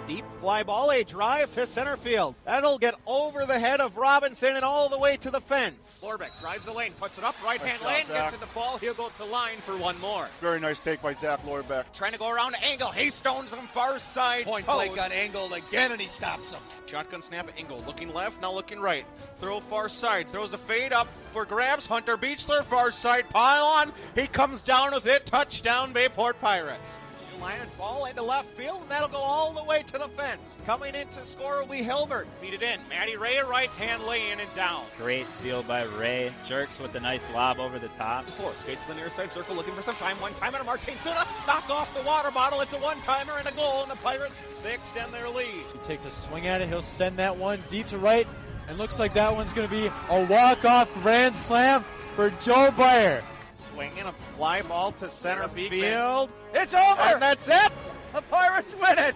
Deep fly ball, a drive to center field. That'll get over the head of Robinson and all the way to the fence. Lorbeck drives the lane, puts it up, right-hand lane, gets it to fall. He'll go to line for one more. Very nice take by Zach Lorbeck. Trying to go around Engel. He stones him far side. Point blank got angled again, and he stops him. Shotgun snap, Engel looking left, now looking right. Throw far side, throws a fade up for grabs. Hunter Beechler, far side, pile on. He comes down with it. Touchdown, Bayport Pirates. Line and fall into left field, and that'll go all the way to the fence. Coming in to score will be Hilbert. Feed it in. Matty Ray, right-hand lane and down. Great seal by Ray. Jerks with a nice lob over the top. Four skates to the near side circle, looking for some time. One-timer to Martin Suna. Knock off the water bottle. It's a one-timer and a goal, and the Pirates, they extend their lead. He takes a swing at it. He'll send that one deep to right, and looks like that one's going to be a walk-off grand slam for Joe Byer. Swinging a fly ball to center field. It's over! And that's it! The Pirates win it!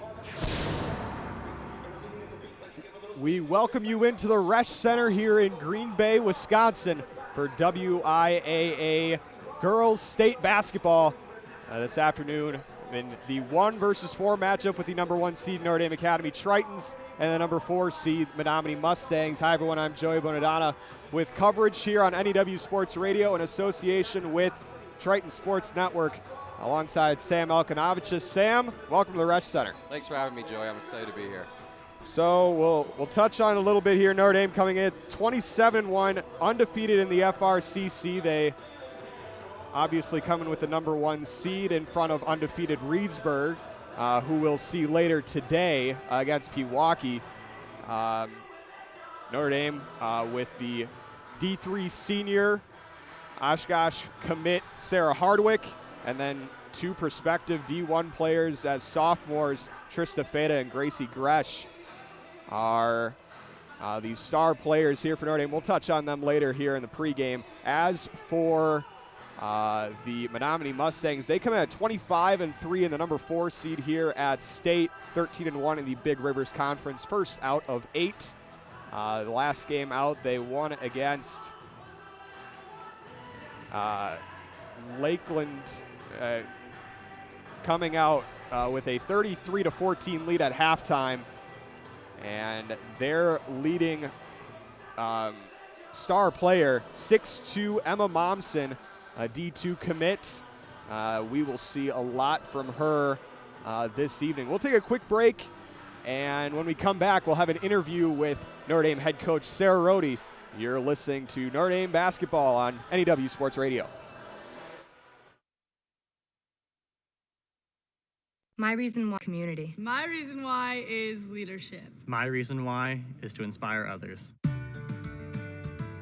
We welcome you into the Resch Center here in Green Bay, Wisconsin for WIAA Girls State Basketball this afternoon in the 1 versus 4 matchup with the number 1 seed Notre Dame Academy Tritons and the number 4 seed Menomonie Mustangs. Hi everyone, I'm Joey Bonadonna with coverage here on NEW Sports Radio in association with Triton Sports Network alongside Sam Elkanovicius. Sam, welcome to the Resch Center. Thanks for having me, Joey. I'm excited to be here. So we'll touch on a little bit here. Notre Dame coming in 27-1, undefeated in the FRCC. They obviously coming with the number 1 seed in front of undefeated Reedsburg, who we'll see later today against Pewaukee. Notre Dame with the D3 senior Oshkosh commit Sarah Hardwick, and then 2 prospective D1 players as sophomores, Trista Feta and Gracie Resch, are these star players here for Notre Dame. We'll touch on them later here in the pregame. As for the Menomonie Mustangs, they come in at 25-3 in the number 4 seed here at state, 13-1 in the Big Rivers Conference, first out of 8. The last game out, they won against Lakeland, coming out with a 33-14 lead at halftime, and their leading star player, 6'2" Emma Momsen, a D2 commit. We will see a lot from her this evening. We'll take a quick break, and when we come back, we'll have an interview with Notre Dame head coach Sarah Rohde. You're listening to Notre Dame basketball on NEW Sports Radio. My reason why, community. My reason why is leadership. My reason why is to inspire others.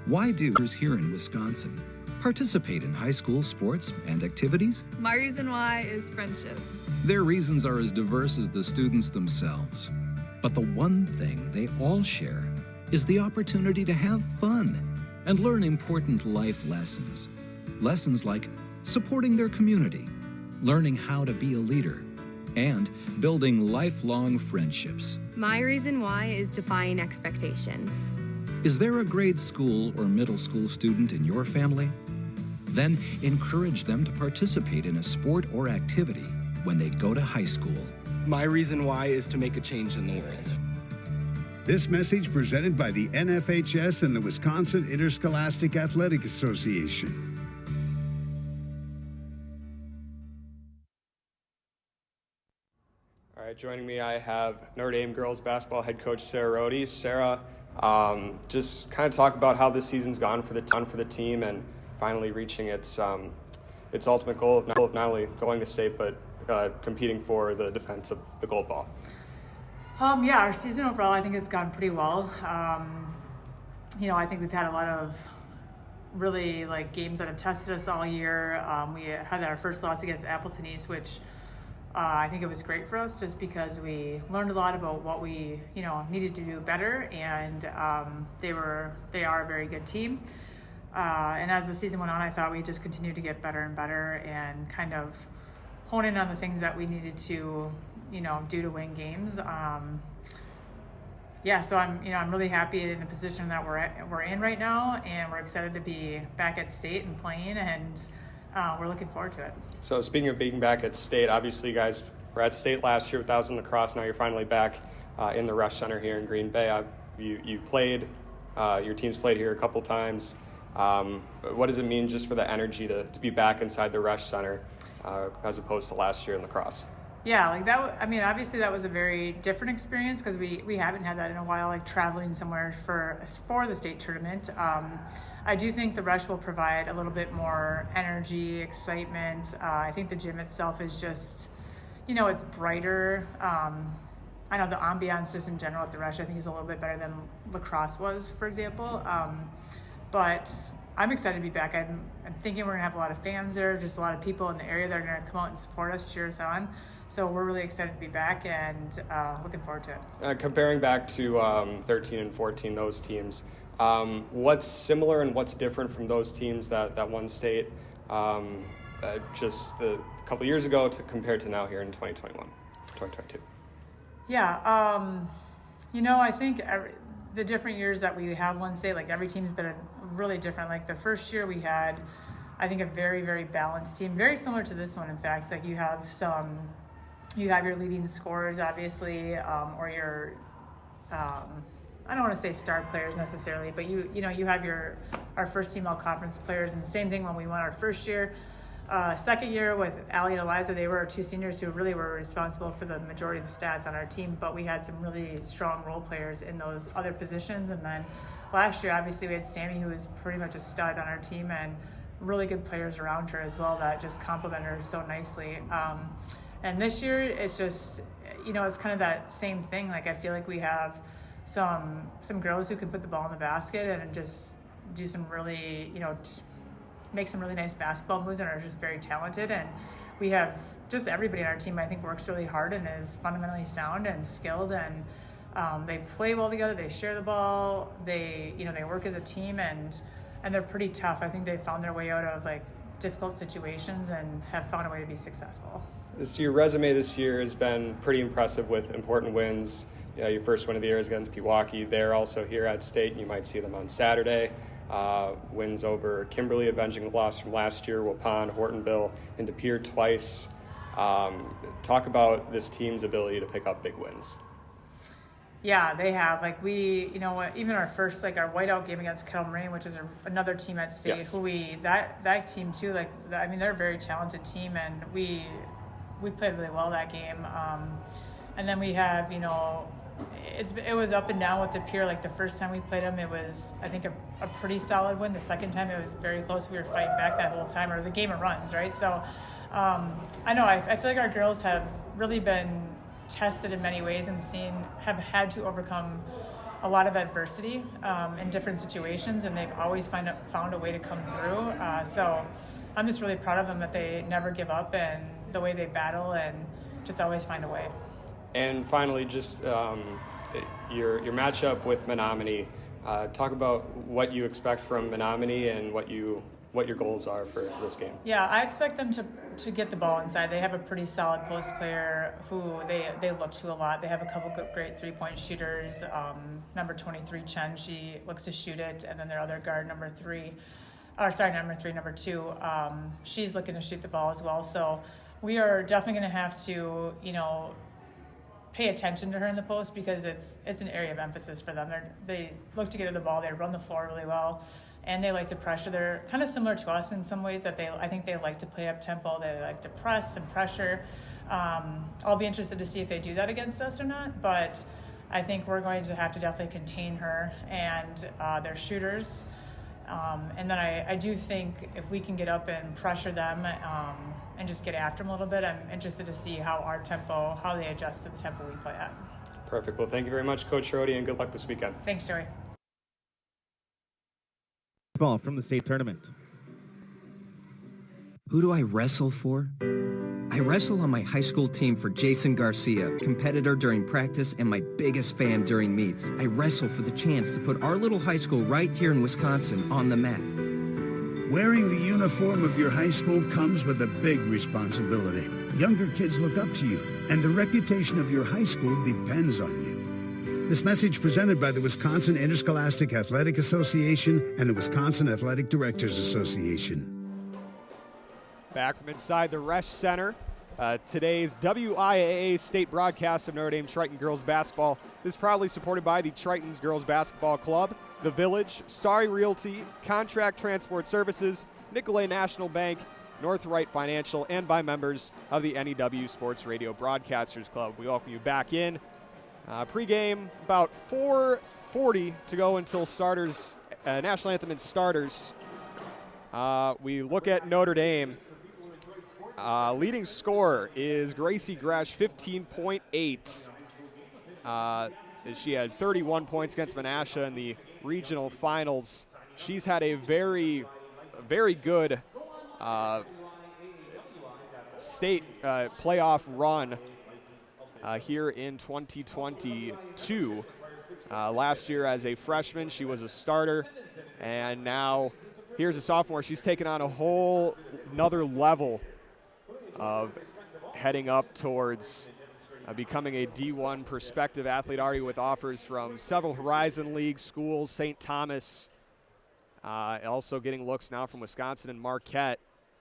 Why do here in Wisconsin participate in high school sports and activities? My reason why is friendship. Their reasons are as diverse as the students themselves. But the one thing they all share is the opportunity to have fun and learn important life lessons. Lessons like supporting their community, learning how to be a leader, and building lifelong friendships. My reason why is defying expectations. Is there a grade school or middle school student in your family? Then encourage them to participate in a sport or activity when they go to high school. My reason why is to make a change in the world. This message presented by the NFHS and the Wisconsin Interscholastic Athletic Association. All right, joining me, I have Notre Dame girls basketball head coach Sarah Rohde. Sarah, just kind of talk about how this season's gone for the team and finally reaching its ultimate goal of not only going to state but competing for the defense of the gold ball. Yeah, our season overall I think has gone pretty well. I think we've had a lot of really games that have tested us all year. We had our first loss against Appleton East, which I think it was great for us just because we learned a lot about what we needed to do better, and they are a very good team. And as the season went on, I thought we just continued to get better and better and kind of hone in on the things that we needed to do to win games. So I'm really happy in the position that we're in right now, and we're excited to be back at state and playing. And we're looking forward to it. So speaking of being back at state, obviously you guys were at state last year with Thousand Lacrosse. Now you're finally back in the Resch Center here in Green Bay. You played, your team's played here a couple times. What does it mean just for the energy to be back inside the Resch Center as opposed to last year in lacrosse? Yeah, like that. I mean, obviously that was a very different experience because we haven't had that in a while, like traveling somewhere for the state tournament. I do think the Resch will provide a little bit more energy, excitement. I think the gym itself is just, it's brighter. I know the ambiance just in general at the Resch I think is a little bit better than lacrosse was, for example. But I'm excited to be back. I'm thinking we're going to have a lot of fans there, just a lot of people in the area that are going to come out and support us, cheer us on. So we're really excited to be back and looking forward to it. Comparing back to 13 and 14, those teams, what's similar and what's different from those teams that won state just a couple years ago to compared to now here in 2021, 2022? Yeah, I think the different years that we have won state, like every team's been really different. Like the first year we had, I think, a very, very balanced team, very similar to this one. In fact, like you have your leading scorers, obviously, or your, I don't want to say star players necessarily, but you have our first team all conference players, and the same thing when we won our first year. Second year with Allie and Eliza, they were our two seniors who really were responsible for the majority of the stats on our team, but we had some really strong role players in those other positions. And then last year, obviously, we had Sammy, who was pretty much a stud on our team, and really good players around her as well that just complemented her so nicely. And this year, it's just, it's kind of that same thing. Like, I feel like we have some girls who can put the ball in the basket and just do some really, make some really nice basketball moves and are just very talented. And we have just everybody on our team, I think, works really hard and is fundamentally sound and skilled, and they play well together. They share the ball. They work as a team, and they're pretty tough. I think they found their way out of like difficult situations and have found a way to be successful. So your resume this year has been pretty impressive with important wins. Your first win of the year is against Pewaukee. They're also here at state, and you might see them on Saturday. Wins over Kimberly, avenging the loss from last year, Waupun, Hortonville, and De Pere twice. Talk about this team's ability to pick up big wins. Yeah, they have. Like even our first, like our whiteout game against Kettle Moraine, which is another team at state, yes. that team too, they're a very talented team, and we played really well that game. And then we have, it was up and down with De Pere. Like the first time we played them, it was, I think, a pretty solid win. The second time it was very close. We were fighting back that whole time. It was a game of runs, right? So I know, I feel like our girls have really been tested in many ways and have had to overcome a lot of adversity in different situations, and they've always found a way to come through. So I'm just really proud of them that they never give up, and the way they battle and just always find a way. And finally, just your matchup with Menomonie. Talk about what you expect from Menomonie and what your goals are for this game. Yeah, I expect them to get the ball inside. They have a pretty solid post player who they look to a lot. They have a couple great three-point shooters. Number 23, Chen, she looks to shoot it, and then their other guard, number 2, she's looking to shoot the ball as well. So we are definitely going to have to, pay attention to her in the post, because it's an area of emphasis for them. They look to get her the ball. They run the floor really well, and they like to pressure. They're kind of similar to us in some ways, that I think they like to play up tempo. They like to press and pressure. I'll be interested to see if they do that against us or not, but I think we're going to have to definitely contain her and their shooters. And then I do think if we can get up and pressure them and just get after them a little bit, I'm interested to see how they adjust to the tempo we play at. Perfect. Well, thank you very much, Coach Rody, and good luck this weekend. Thanks, Joey. Ball from the state tournament. Who do I wrestle for? I wrestle on my high school team for Jason Garcia, competitor during practice and my biggest fan during meets. I wrestle for the chance to put our little high school right here in Wisconsin on the map. Wearing the uniform of your high school comes with a big responsibility. Younger kids look up to you, and the reputation of your high school depends on you. This message presented by the Wisconsin Interscholastic Athletic Association and the Wisconsin Athletic Directors Association. Back from inside the Resch Center, today's WIAA state broadcast of Notre Dame Triton girls basketball is proudly supported by the Tritons Girls Basketball Club, The Village, Starry Realty, Contract Transport Services, Nicolay National Bank, Northright Financial, and by members of the NEW Sports Radio Broadcasters Club. We welcome you back in. Pregame, about 4:40 to go until starters, national anthem and starters. We look at Notre Dame. Leading scorer is Gracie Resch, 15.8. She had 31 points against Menasha in the regional finals. She's had a very good state playoff run here in 2022. Last year as a freshman, she was a starter, and now here's a sophomore. She's taken on a whole another level of heading up towards becoming a D1 prospective athlete, already with offers from several Horizon League schools, St. Thomas, also getting looks now from Wisconsin and Marquette.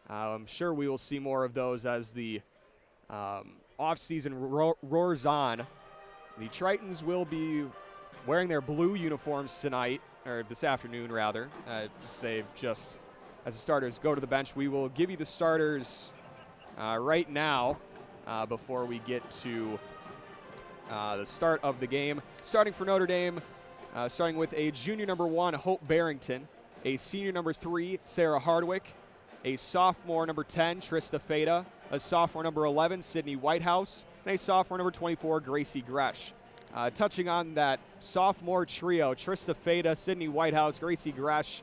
I'm sure we will see more of those as the offseason roars on. The Tritons will be wearing their blue uniforms tonight, or this afternoon rather. They've just, as the starters go to the bench, we will give you the starters right now before we get to the start of the game. Starting for Notre Dame, starting with a junior number 1, Hope Barrington, a senior number 3, Sarah Hardwick, a sophomore number 10, Trista Feta, a sophomore number 11, Sydney Whitehouse, and a sophomore number 24, Gracie Resch. Touching on that sophomore trio, Trista Feta, Sydney Whitehouse, Gracie Resch,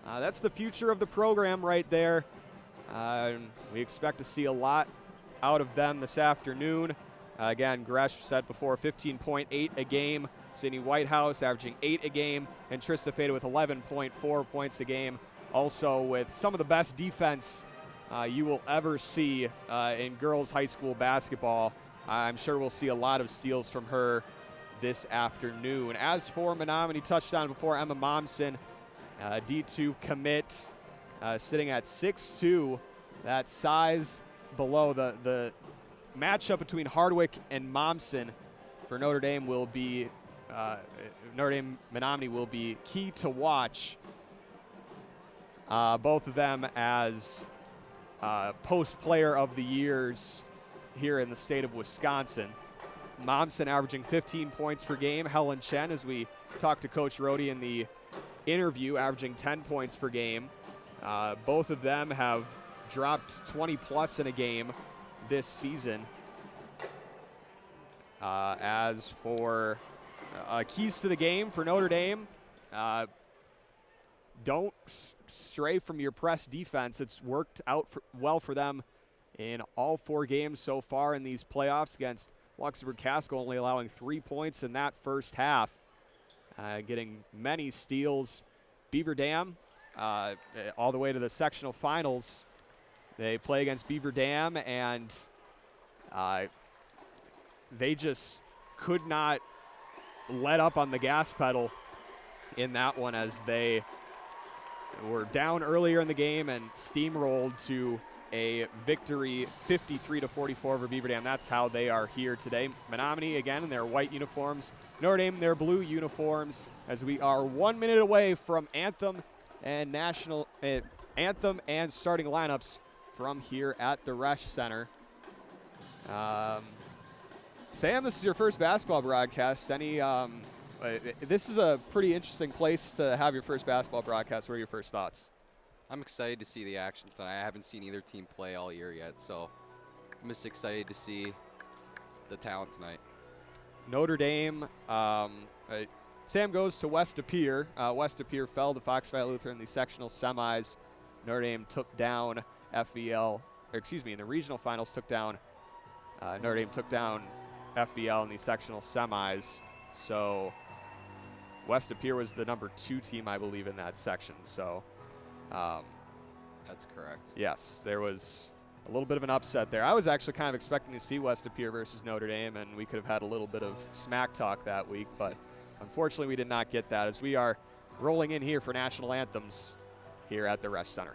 that's the future of the program right there. We expect to see a lot out of them this afternoon. Again, Resch said before, 15.8 a game. Sydney Whitehouse averaging 8 a game, and Trista Feta with 11.4 points a game. Also with some of the best defense you will ever see in girls high school basketball. I'm sure we'll see a lot of steals from her this afternoon. As for Menomonie, touchdown before Emma Momsen, D2 commit, sitting at 6'2", that size below. The matchup between Hardwick and Momsen for Notre Dame will be, Notre Dame Menomonie will be key to watch. Both of them as post player of the years here in the state of Wisconsin. Momsen averaging 15 points per game. Helen Chen, as we talked to Coach Rohde in the interview, averaging 10 points per game. Both of them have dropped 20 plus in a game this season. As for keys to the game for Notre Dame, don't stray from your press defense. It's worked out well for them in all 4 games so far in these playoffs against Luxembourg Casco, only allowing 3 points in that first half, getting many steals. Beaver Dam, all the way to the sectional finals. They play against Beaver Dam, and they just could not let up on the gas pedal in that one, as they were down earlier in the game and steamrolled to a victory 53-44 over Beaver Dam. That's how they are here today. Menomonie again in their white uniforms, Notre Dame in their blue uniforms, as we are 1 minute away from anthem and anthem and starting lineups from here at the Resch Center. Sam, this is your first basketball broadcast. This is a pretty interesting place to have your first basketball broadcast. What are your first thoughts? I'm excited to see the action tonight. I haven't seen either team play all year yet, so I'm just excited to see the talent tonight. Notre Dame, Sam goes to West De Pere. West De Pere fell to Fox Valley Lutheran in the sectional semis. Notre Dame took down FVL, in the regional finals took down, Notre Dame took down FVL in the sectional semis. So West De Pere was the number 2 team, I believe, in that section. So that's correct. Yes, there was a little bit of an upset there. I was actually kind of expecting to see West De Pere versus Notre Dame, and we could have had a little bit of smack talk that week, but unfortunately we did not get that, as we are rolling in here for national anthems here at the Resch Center.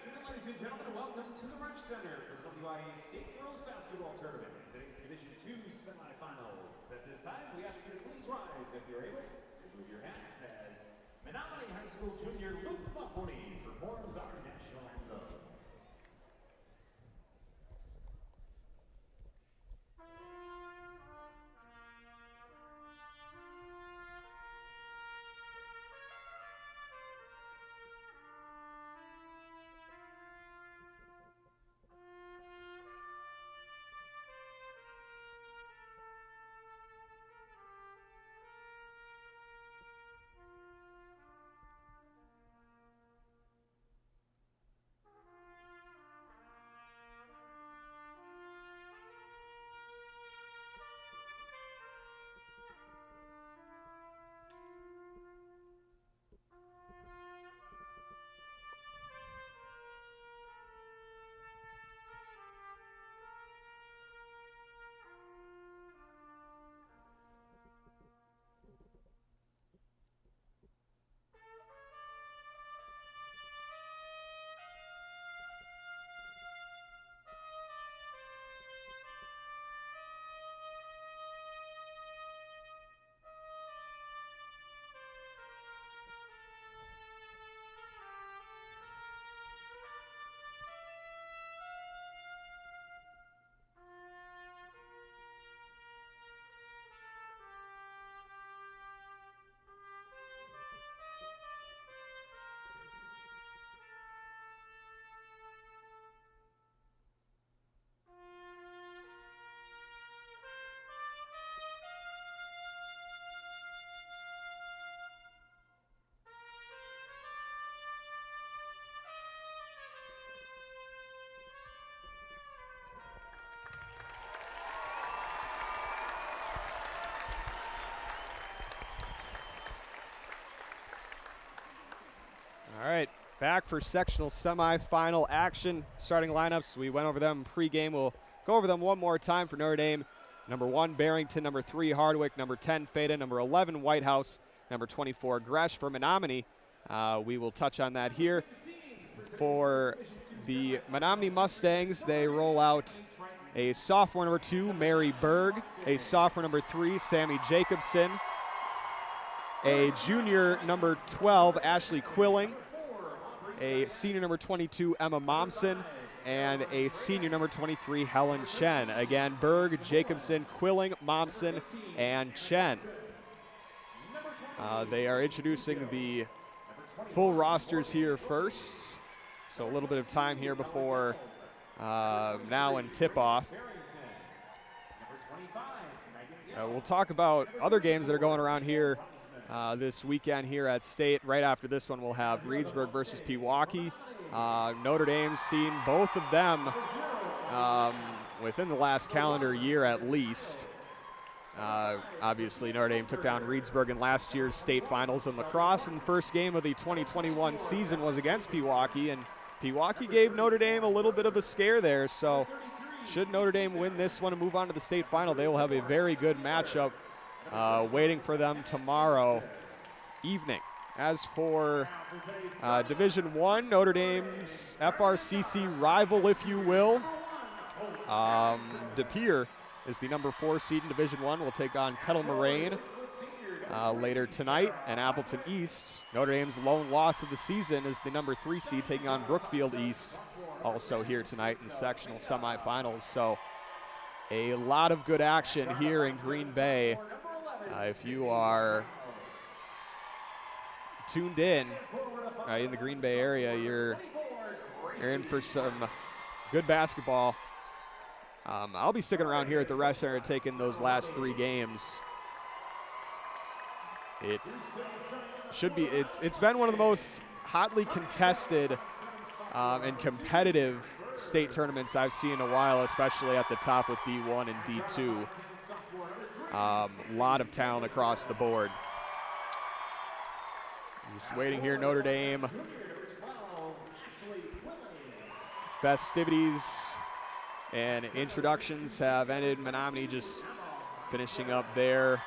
afternoon, ladies and gentlemen, and welcome to the Resch Center for the WIAA State Girls Basketball Tournament. Today's Division II semifinals. At this time, we ask you to please rise if you're able. Remove your hats as Menomonie High School junior Menomonie performs our national anthem. All right, back for sectional semifinal action. Starting lineups, we went over them pregame. We'll go over them one more time for Notre Dame. Number 1, Barrington. Number 3, Hardwick. Number 10, Fada. Number 11, Whitehouse. Number 24, Resch for Menomonie. We will touch on that here. For the Menomonie Mustangs, they roll out a sophomore number 2, Mary Berg. A sophomore number 3, Sammy Jacobson. A junior number 12, Ashley Quilling. A senior number 22, Emma Momsen, and a senior number 23, Helen Chen. Again, Berg, Jacobson, Quilling, Momsen, and Chen. They are introducing the full rosters here first. So a little bit of time here before now and tip-off. We'll talk about other games that are going around here this weekend here at State. Right after this one, we'll have Reedsburg versus Pewaukee. Notre Dame's seen both of them within the last calendar year at least. Obviously, Notre Dame took down Reedsburg in last year's state finals in lacrosse, and the first game of the 2021 season was against Pewaukee, and Pewaukee gave Notre Dame a little bit of a scare there. So should Notre Dame win this one and move on to the state final, they will have a very good matchup waiting for them tomorrow evening. As for Division I, Notre Dame's FRCC rival, if you will, De Pere is the number 4 seed in Division I. Will take on Kettle Moraine later tonight. And Appleton East, Notre Dame's lone loss of the season, is the number 3 seed taking on Brookfield East, also here tonight in sectional semifinals. So a lot of good action here in Green Bay. If you are tuned in the Green Bay area, you're in for some good basketball. I'll be sticking around here at the Resch Center taking those last 3 games. It should be. It's been one of the most hotly contested and competitive state tournaments I've seen in a while, especially at the top with D1 and D2. A lot of talent across the board. Just waiting here, Notre Dame. Festivities and introductions have ended. Menomonie just finishing up their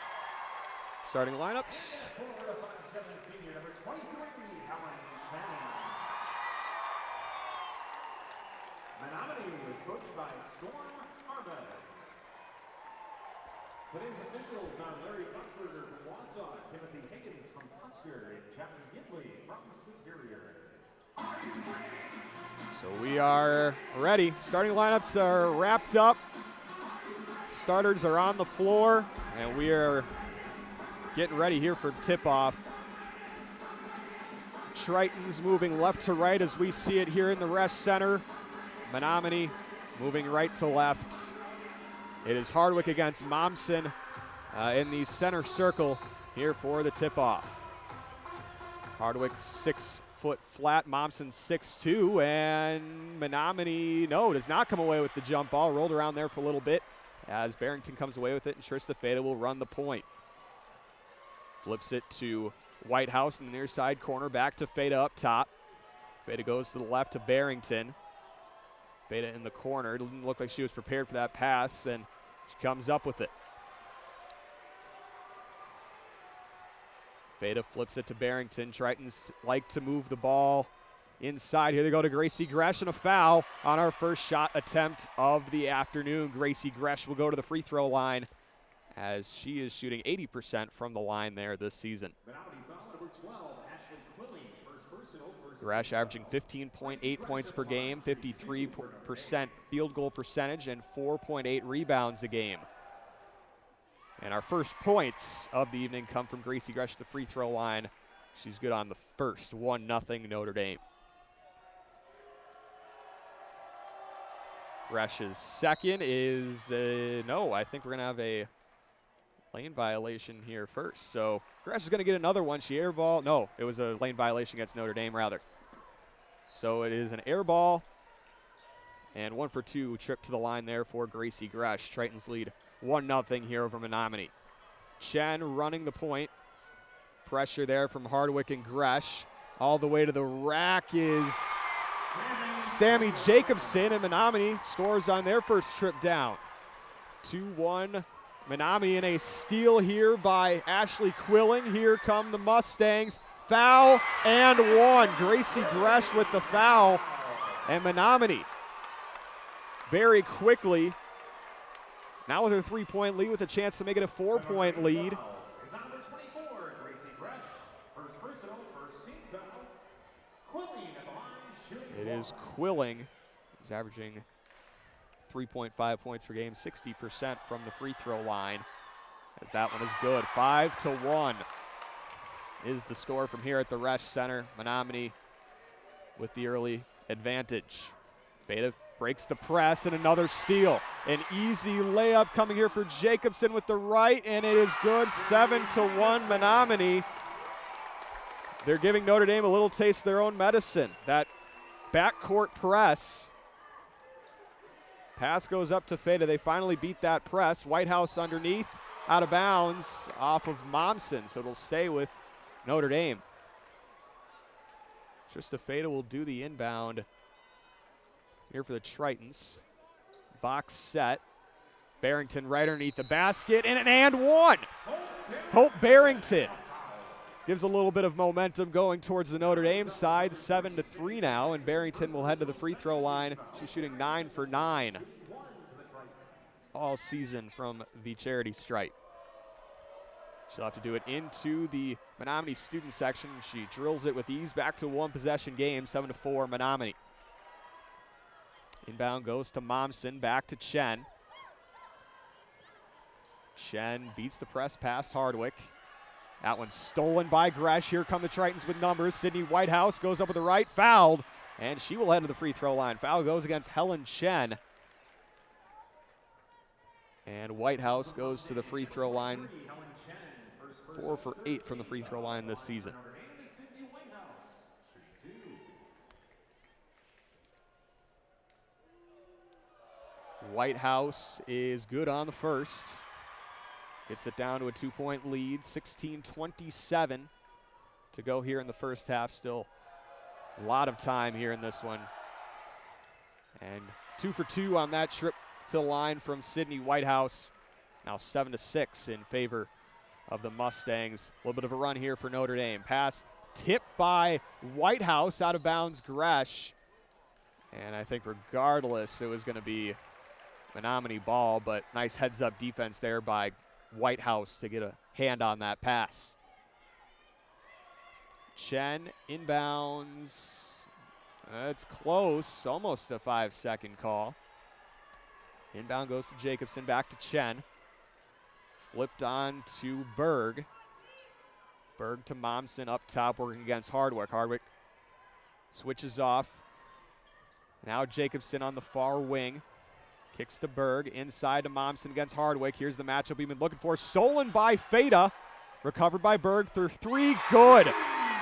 starting lineups. Menomonie is coached by Storm Armad. Today's officials are Larry Buckberger from Wausau, Timothy Higgins from Custer, and Chapter Gidley from Superior. So we are ready. Starting lineups are wrapped up. Starters are on the floor, and we are getting ready here for tip-off. Tritons moving left to right as we see it here in the Resch Center. Menomonie moving right to left. It is Hardwick against Momsen in the center circle here for the tip-off. Hardwick 6 foot flat, Momsen 6'2", and Menomonie, does not come away with the jump ball. Rolled around there for a little bit as Barrington comes away with it, and Trista Feda will run the point. Flips it to Whitehouse in the near side corner, back to Feda up top. Feda goes to the left to Barrington. Feda in the corner. It didn't look like she was prepared for that pass, and she comes up with it. Feda flips it to Barrington. Tritons like to move the ball inside. Here they go to Gracie Gresch, and a foul on our first shot attempt of the afternoon. Gracie Gresch will go to the free throw line as she is shooting 80% from the line there this season. Gresch averaging 15.8 points per game, 53% field goal percentage, and 4.8 rebounds a game. And our first points of the evening come from Gracie Gresch at the free throw line. She's good on the first. 1-0 Notre Dame. Gresch's second is, no, I think we're going to have a lane violation here first. So Gresch is going to get another one. She airball. No, it was a lane violation against Notre Dame, rather. So it is an air ball. And 1 for 2 trip to the line there for Gracie Gresch. Tritons lead 1-0 here over Menomonie. Chen running the point. Pressure there from Hardwick and Gresch. All the way to the rack is Sammy Jacobson, and Menomonie scores on their first trip down. 2-1 Menomonie, in a steal here by Ashley Quilling. Here come the Mustangs. Foul and one. Gracie Gresch with the foul, and Menomonie very quickly, now with her 3-point lead, with a chance to make it a 4-point lead. Is on number 24, Gracie Gresch. First personal, first team foul. Quilling at the line, shooting. It is Quilling. He's averaging 3.5 points per game, 60% from the free throw line, as that one is good. 5-1 is the score from here at the Resch Center. Menomonie with the early advantage. Feda breaks the press, and another steal. An easy layup coming here for Jacobson with the right, and it is good. 7-1 Menomonie. They're giving Notre Dame a little taste of their own medicine. That backcourt press. Pass goes up to Feda. They finally beat that press. Whitehouse underneath, out of bounds off of Momsen, so it'll stay with Notre Dame. Trista Feda will do the inbound here for the Tritons. Box set. Barrington right underneath the basket, and an and one. Hope Barrington gives a little bit of momentum going towards the Notre Dame side. 7-3 now, and Barrington will head to the free throw line. She's shooting 9 for 9 all season from the charity stripe. She'll have to do it into the Menomonie student section. She drills it with ease. Back to one possession game, 7-4 Menomonie. Inbound goes to Momsen, back to Chen. Chen beats the press past Hardwick. That one's stolen by Gresch. Here come the Tritons with numbers. Sydney Whitehouse goes up with the right, fouled, and she will head to the free throw line. Foul goes against Helen Chen. And Whitehouse goes to the free throw line. 4 for 8 from the free throw line this season. Whitehouse is good on the first. Gets it down to a 2-point lead, 16-27 to go here in the first half. Still a lot of time here in this one. And 2 for 2 on that trip to the line from Sydney Whitehouse. Now 7-6 in favor of the Mustangs. A little bit of a run here for Notre Dame. Pass tipped by Whitehouse, out of bounds Gresch. And I think regardless, it was going to be Menomonie ball, but nice heads-up defense there by Whitehouse to get a hand on that pass. Chen inbounds. It's close, almost a 5-second call. Inbound goes to Jacobson, back to Chen. Flipped on to Berg. Berg to Momsen up top, working against Hardwick. Hardwick switches off. Now Jacobson on the far wing. Kicks to Berg, inside to Momsen against Hardwick. Here's the matchup we've been looking for. Stolen by Feta. Recovered by Berg through three. Good.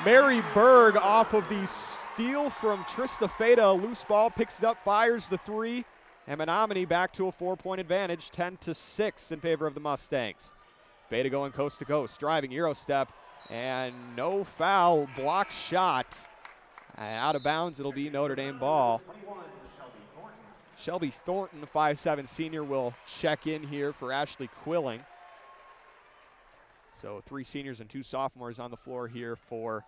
Mary Berg off of the steal from Trista Feta. Loose ball, picks it up, fires the three. And Menomonie back to a 4-point advantage, 10-6 in favor of the Mustangs. Feta going coast to coast, driving Euro step, and no foul, block shot. And out of bounds, it'll be Notre Dame ball. Shelby Thornton, 5'7" senior, will check in here for Ashley Quilling. So 3 seniors and 2 sophomores on the floor here for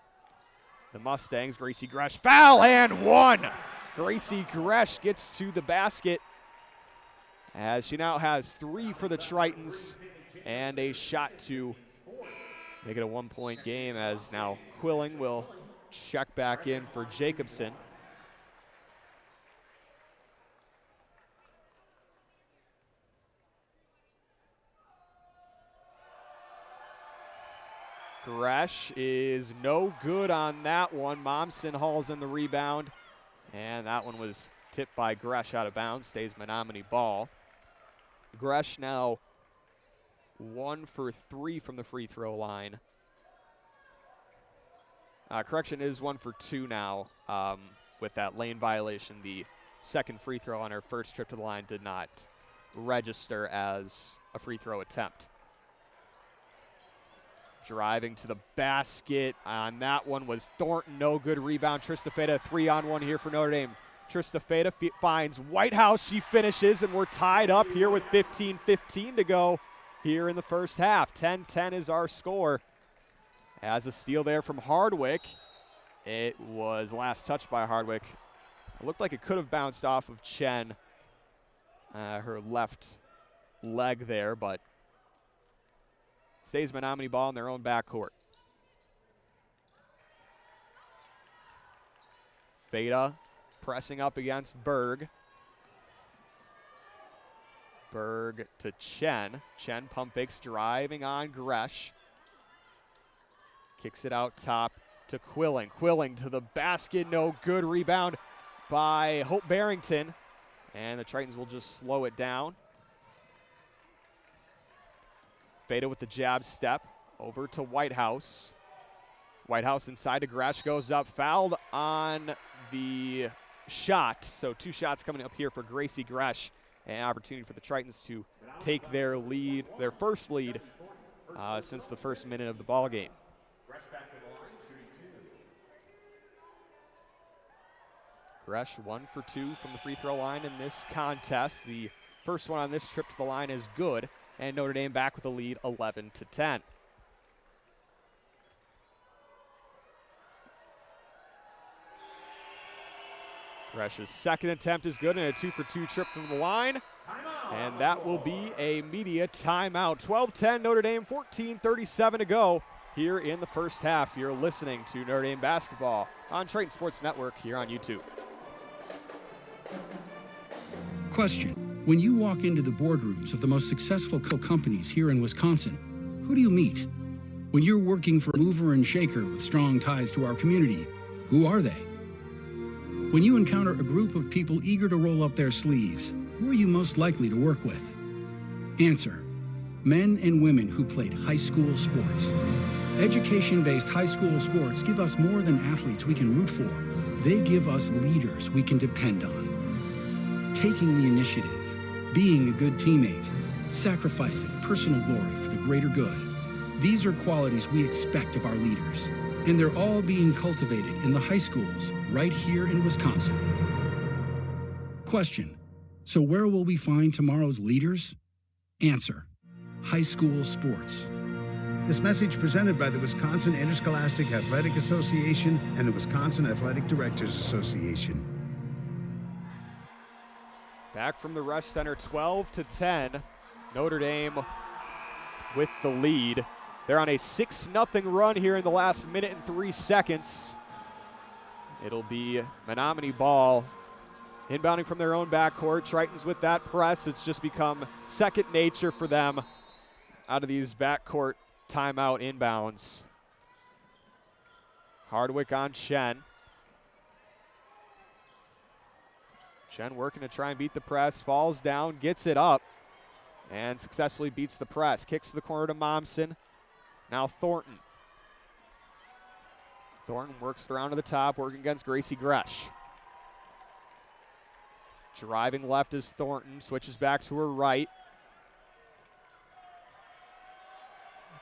the Mustangs. Gracie Gresch, foul and 1. Gracie Gresch gets to the basket as she now has 3 for the Tritons and a shot to make it a 1-point game, as now Quilling will check back in for Jacobson. Gresch is no good on that one. Momsen hauls in the rebound, and that one was tipped by Gresch out of bounds. Stays Menomonie ball. Gresch now 1 for 3 from the free throw line. Correction, is 1 for 2 now with that lane violation. The second free throw on her first trip to the line did not register as a free throw attempt. Driving to the basket on that one was Thornton. No good rebound. Trista Feta, 3-on-1 here for Notre Dame. Trista Feta finds Whitehouse. She finishes, and we're tied up here with 15:15 to go here in the first half. 10-10 is our score. As a steal there from Hardwick. It was last touched by Hardwick. It looked like it could have bounced off of Chen, her left leg there, but stays Menomonie ball in their own backcourt. Feta pressing up against Berg. Berg to Chen. Chen pump fakes, driving on Gresch. Kicks it out top to Quilling. Quilling to the basket, no good. Rebound by Hope Barrington. And the Tritons will just slow it down. Feta with the jab step over to Whitehouse. Whitehouse inside to Gresch, goes up, fouled on the shot. So 2 shots coming up here for Gracie Gresch. An opportunity for the Tritons to take their lead, their first lead since the first minute of the ball game. Gresch 1 for 2 from the free throw line in this contest. The first one on this trip to the line is good. And Notre Dame back with a lead, 11-10. Gresch's second attempt is good, and a 2 for 2 trip from the line. And that will be a media timeout. 12-10 Notre Dame, 14:37 to go here in the first half. You're listening to Notre Dame basketball on Triton Sports Network here on YouTube. Question. When you walk into the boardrooms of the most successful companies here in Wisconsin, who do you meet? When you're working for a mover and shaker with strong ties to our community, who are they? When you encounter a group of people eager to roll up their sleeves, who are you most likely to work with? Answer. Men and women who played high school sports. Education-based high school sports give us more than athletes we can root for. They give us leaders we can depend on. Taking the initiative, being a good teammate, sacrificing personal glory for the greater good. These are qualities we expect of our leaders, and they're all being cultivated in the high schools right here in Wisconsin. Question. So where will we find tomorrow's leaders? Answer. High school sports. This message presented by the Wisconsin Interscholastic Athletic Association and the Wisconsin Athletic Directors Association. Back from the Resch Center, 12-10. Notre Dame with the lead. They're on a 6-0 run here in the last minute and 3 seconds. It'll be Menomonie ball. Inbounding from their own backcourt. Tritons with that press. It's just become second nature for them out of these backcourt timeout inbounds. Hardwick on Chen. Chen working to try and beat the press. Falls down, gets it up, and successfully beats the press. Kicks to the corner to Momsen. Now Thornton. Thornton works around to the top, working against Gracie Resch. Driving left is Thornton, switches back to her right.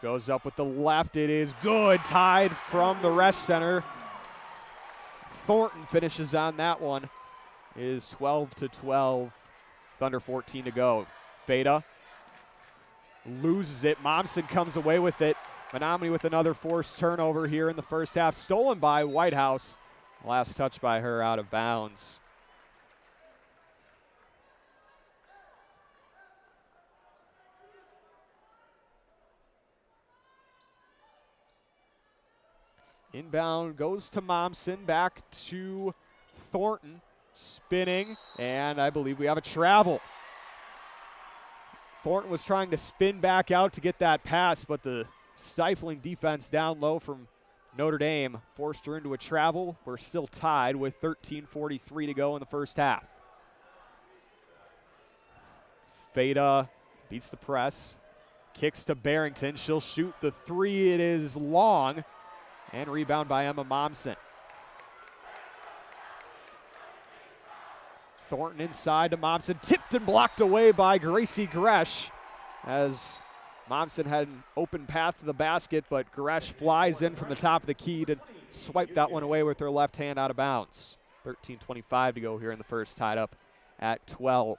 Goes up with the left, it is good, tied from the Resch Center. Thornton finishes on that one. It is 12-12, with under 14 to go. Feda loses it, Momsen comes away with it. Menomonie with another forced turnover here in the first half, stolen by Whitehouse. Last touch by her out of bounds. Inbound goes to Momsen, back to Thornton, spinning, and I believe we have a travel. Thornton was trying to spin back out to get that pass, but the stifling defense down low from Notre Dame forced her into a travel. We're still tied with 13:43 to go in the first half. Feda beats the press, kicks to Barrington. She'll shoot the three. It is long. And rebound by Emma Momsen. Thornton inside to Momsen. Tipped and blocked away by Gracie Resch as Momsen had an open path to the basket, but Resch flies in from the top of the key to swipe that one away with her left hand out of bounds. 13:25 to go here in the first, tied up at 12.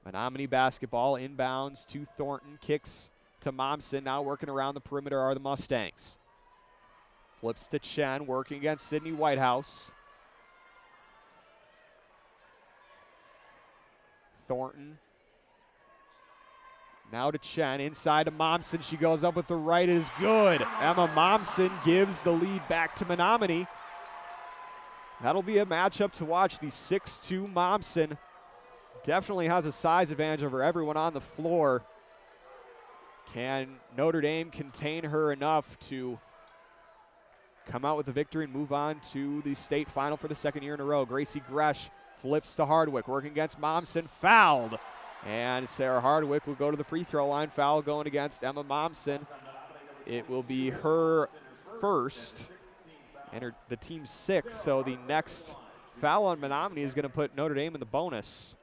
Menomonie basketball inbounds to Thornton. Kicks to Momsen. Now working around the perimeter are the Mustangs. Flips to Chen, working against Sydney Whitehouse. Thornton. Now to Chen, inside to Momsen. She goes up with the right, it is good. Emma Momsen gives the lead back to Menomonie. That'll be a matchup to watch. The 6'2 Momsen definitely has a size advantage over everyone on the floor. Can Notre Dame contain her enough to come out with the victory and move on to the state final for the second year in a row? Gracie Resch flips to Hardwick, working against Momsen, fouled. And Sarah Hardwick will go to the free throw line. Foul going against Emma Momsen. It will be her first and the team's sixth, so the next foul on Menomonie is going to put Notre Dame in the bonus.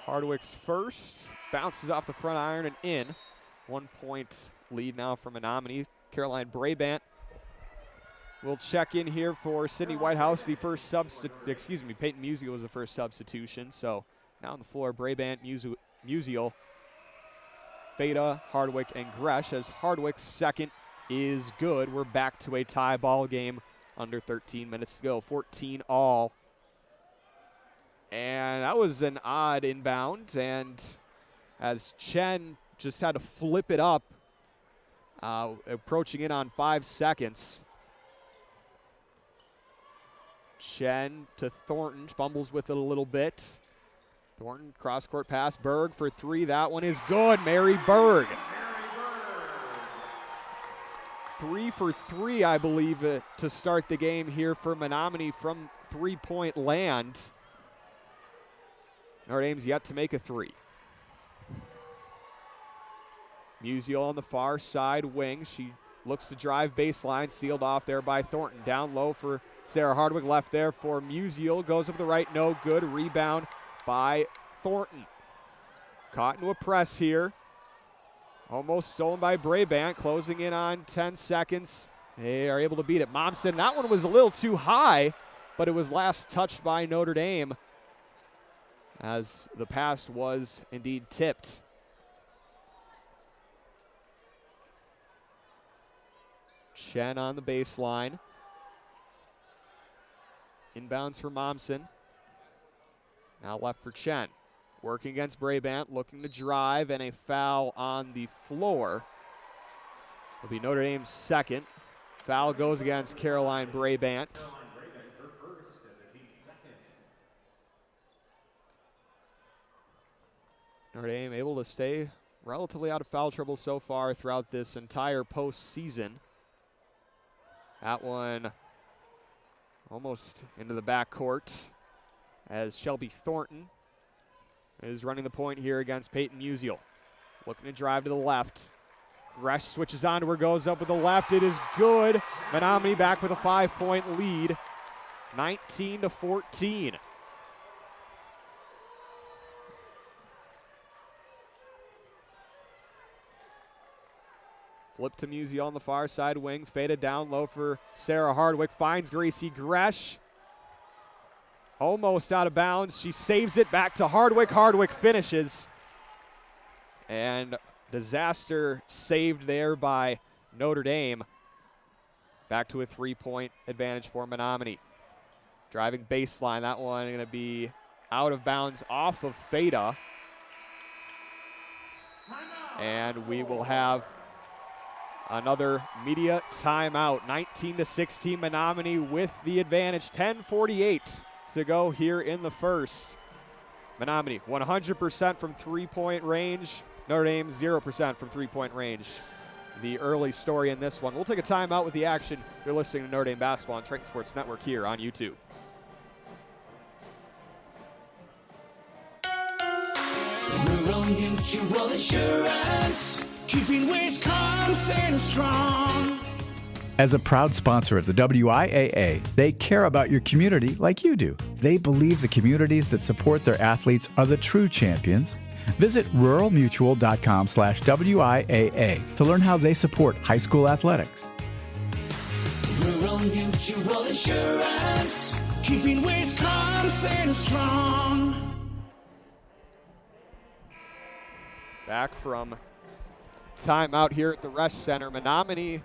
Hardwick's first, bounces off the front iron and in. 1 point lead now for Menomonie. Caroline Brabant will check in here for Sydney Whitehouse. The first Peyton Musial was the first substitution. So now on the floor, Brabant, Musial, Feda, Hardwick, and Resch, as Hardwick's second is good. We're back to a tie ball game. Under 13 minutes to go, 14 all. And that was an odd inbound, and as Chen just had to flip it up, approaching in on 5 seconds. Chen to Thornton, fumbles with it a little bit. Thornton, cross-court pass, Berg for three. That one is good, Mary Berg. 3 for 3, I believe, to start the game here for Menomonie from three-point land. Notre Dame's yet to make a three. Musial on the far side wing. She looks to drive baseline, sealed off there by Thornton. Down low for Sarah Hardwick, left there for Musial. Goes up the right, no good. Rebound by Thornton. Caught into a press here. Almost stolen by Brabant, closing in on 10 seconds. They are able to beat it. Momsen, that one was a little too high, but it was last touched by Notre Dame, as the pass was indeed tipped. Chen on the baseline. Inbounds for Momsen. Now left for Chen. Working against Brabant, looking to drive, and a foul on the floor. Will be Notre Dame's second. Foul goes against Caroline Brabant. Notre Dame able to stay relatively out of foul trouble so far throughout this entire postseason. That one almost into the backcourt as Shelby Thornton is running the point here against Peyton Musial. Looking to drive to the left. Resch switches on to her, goes up with the left. It is good. Menomonie back with a 5-point lead, 19-14. Flip to Musial on the far side wing. Faded down low for Sarah Hardwick. Finds Gracie Gresh. Almost out of bounds. She saves it back to Hardwick. Hardwick finishes. And disaster saved there by Notre Dame. Back to a 3-point advantage for Menomonie. Driving baseline. That one going to be out of bounds off of Fada. And we will have another media timeout. 19-16 Menomonie with the advantage. 10:48 to go here in the first. Menomonie 100% from three-point range. Notre Dame 0% from three-point range. The early story in this one. We'll take a timeout with the action. You're listening to Notre Dame Basketball on Triton Sports Network here on YouTube. Rural Mutual Insurance, keeping Wisconsin strong. As a proud sponsor of the WIAA, they care about your community like you do. They believe the communities that support their athletes are the true champions. Visit ruralmutual.com/WIAA to learn how they support high school athletics. Rural Mutual Insurance, keeping Wisconsin strong. Back from timeout here at the Resch Center. Menomonie,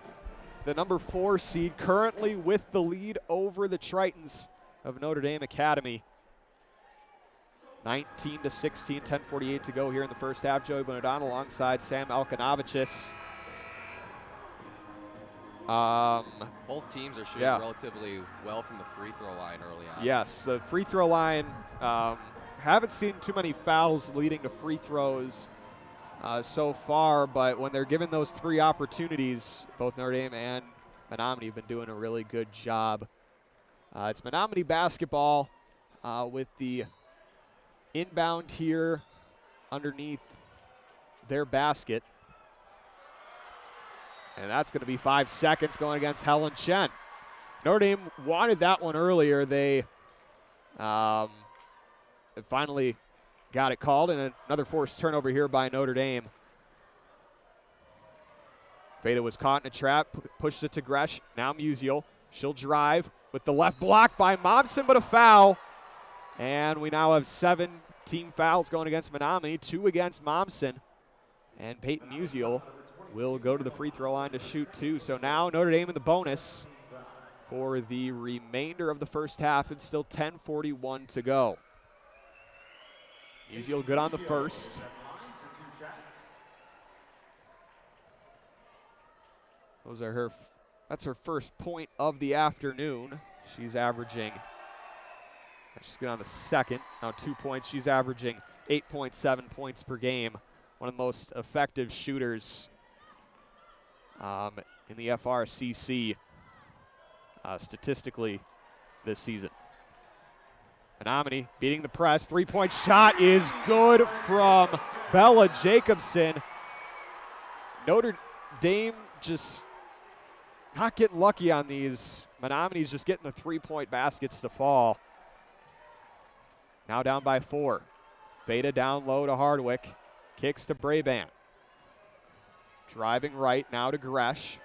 the number 4 seed, currently with the lead over the Tritons of Notre Dame Academy. 19-16, 10:48 to go here in the first half. Joey Bonadon alongside Sam Alkanovicius. Both teams are shooting relatively well from the free throw line early on. Yes, the free throw line, haven't seen too many fouls leading to free throws so far, but when they're given those 3 opportunities, both Notre Dame and Menomonie have been doing a really good job. It's Menomonie basketball with the inbound here underneath their basket. And that's going to be 5 seconds going against Helen Chen. Notre Dame wanted that one earlier. They finally got it called, and another forced turnover here by Notre Dame. Fada was caught in a trap, pushed it to Gresh. Now Musial. She'll drive with the left block by Momsen, but a foul. And we now have 7 team fouls going against Menomonie, 2 against Momsen. And Peyton Musial will go to the free throw line to shoot 2. So now Notre Dame in the bonus for the remainder of the first half, and still 10:41 to go. Musial good on the first. Those are that's her first point of the afternoon. She's averaging, she's good on the second. Now 2 points. She's averaging 8.7 points per game. One of the most effective shooters in the FRCC statistically this season. Menomonie beating the press. 3-point shot is good from Bella Jacobson. Notre Dame just not getting lucky on these. Menomonie's just getting the 3-point baskets to fall. Now down by 4. Fada down low to Hardwick. Kicks to Brabant. Driving right now to Gresh.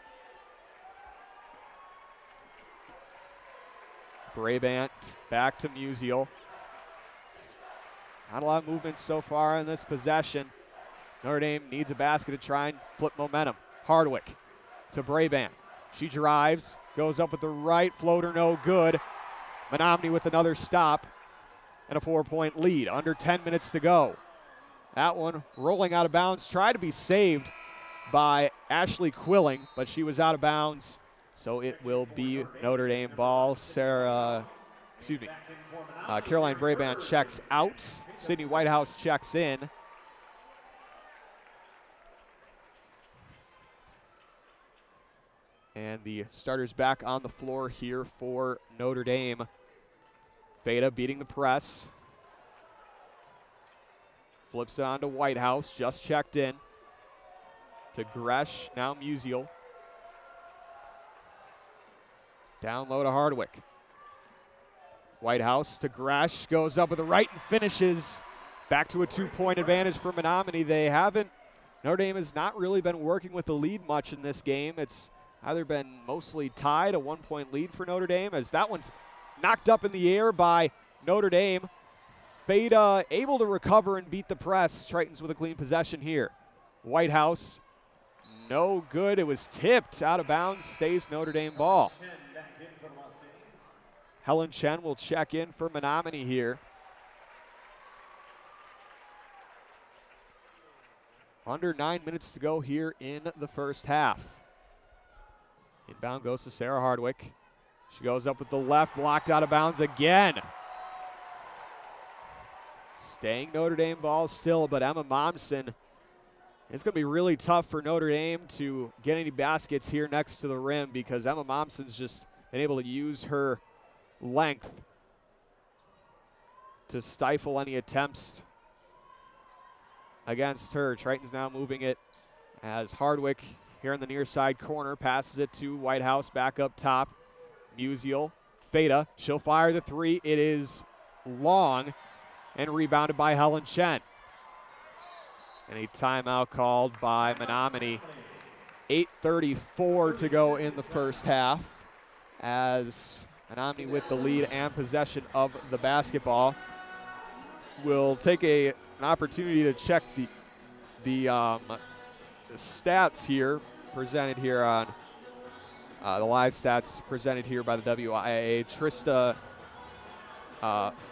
Brabant back to Musial. Not a lot of movement so far in this possession. Notre Dame needs a basket to try and flip momentum. Hardwick to Brabant. She drives, goes up with the right floater, no good. Menomonie with another stop and a 4-point lead. Under 10 minutes to go. That one rolling out of bounds. Tried to be saved by Ashley Quilling, but she was out of bounds. So it will be Notre Dame ball. Caroline Brabant checks out. Sydney Whitehouse checks in. And the starters back on the floor here for Notre Dame. Feta beating the press. Flips it on to Whitehouse, just checked in. To Resch, now Musial. Down low to Hardwick. Whitehouse to Resch, goes up with the right and finishes. Back to a 2-point advantage for Menomonie. Notre Dame has not really been working with the lead much in this game. It's either been mostly tied, a 1-point lead for Notre Dame, as that one's knocked up in the air by Notre Dame. Feta able to recover and beat the press. Tritons with a clean possession here. Whitehouse, no good. It was tipped out of bounds. Stays Notre Dame ball. Helen Chen will check in for Menomonie here. Under 9 minutes to go here in the first half. Inbound goes to Sarah Hardwick. She goes up with the left, blocked out of bounds again. Staying Notre Dame ball still, but Emma Momsen, it's going to be really tough for Notre Dame to get any baskets here next to the rim because Emma Momsen's just been able to use her length to stifle any attempts against her. Tritons now moving it as Hardwick here in the near side corner passes it to Whitehouse back up top. Musial, Feta, she'll fire the three. It is long and rebounded by Helen Chen. And a timeout called by Menomonie. 8:34 to go in the first half as Menomonie with the lead and possession of the basketball. We'll take an opportunity to check the stats here presented here on the live stats presented here by the WIAA. Trista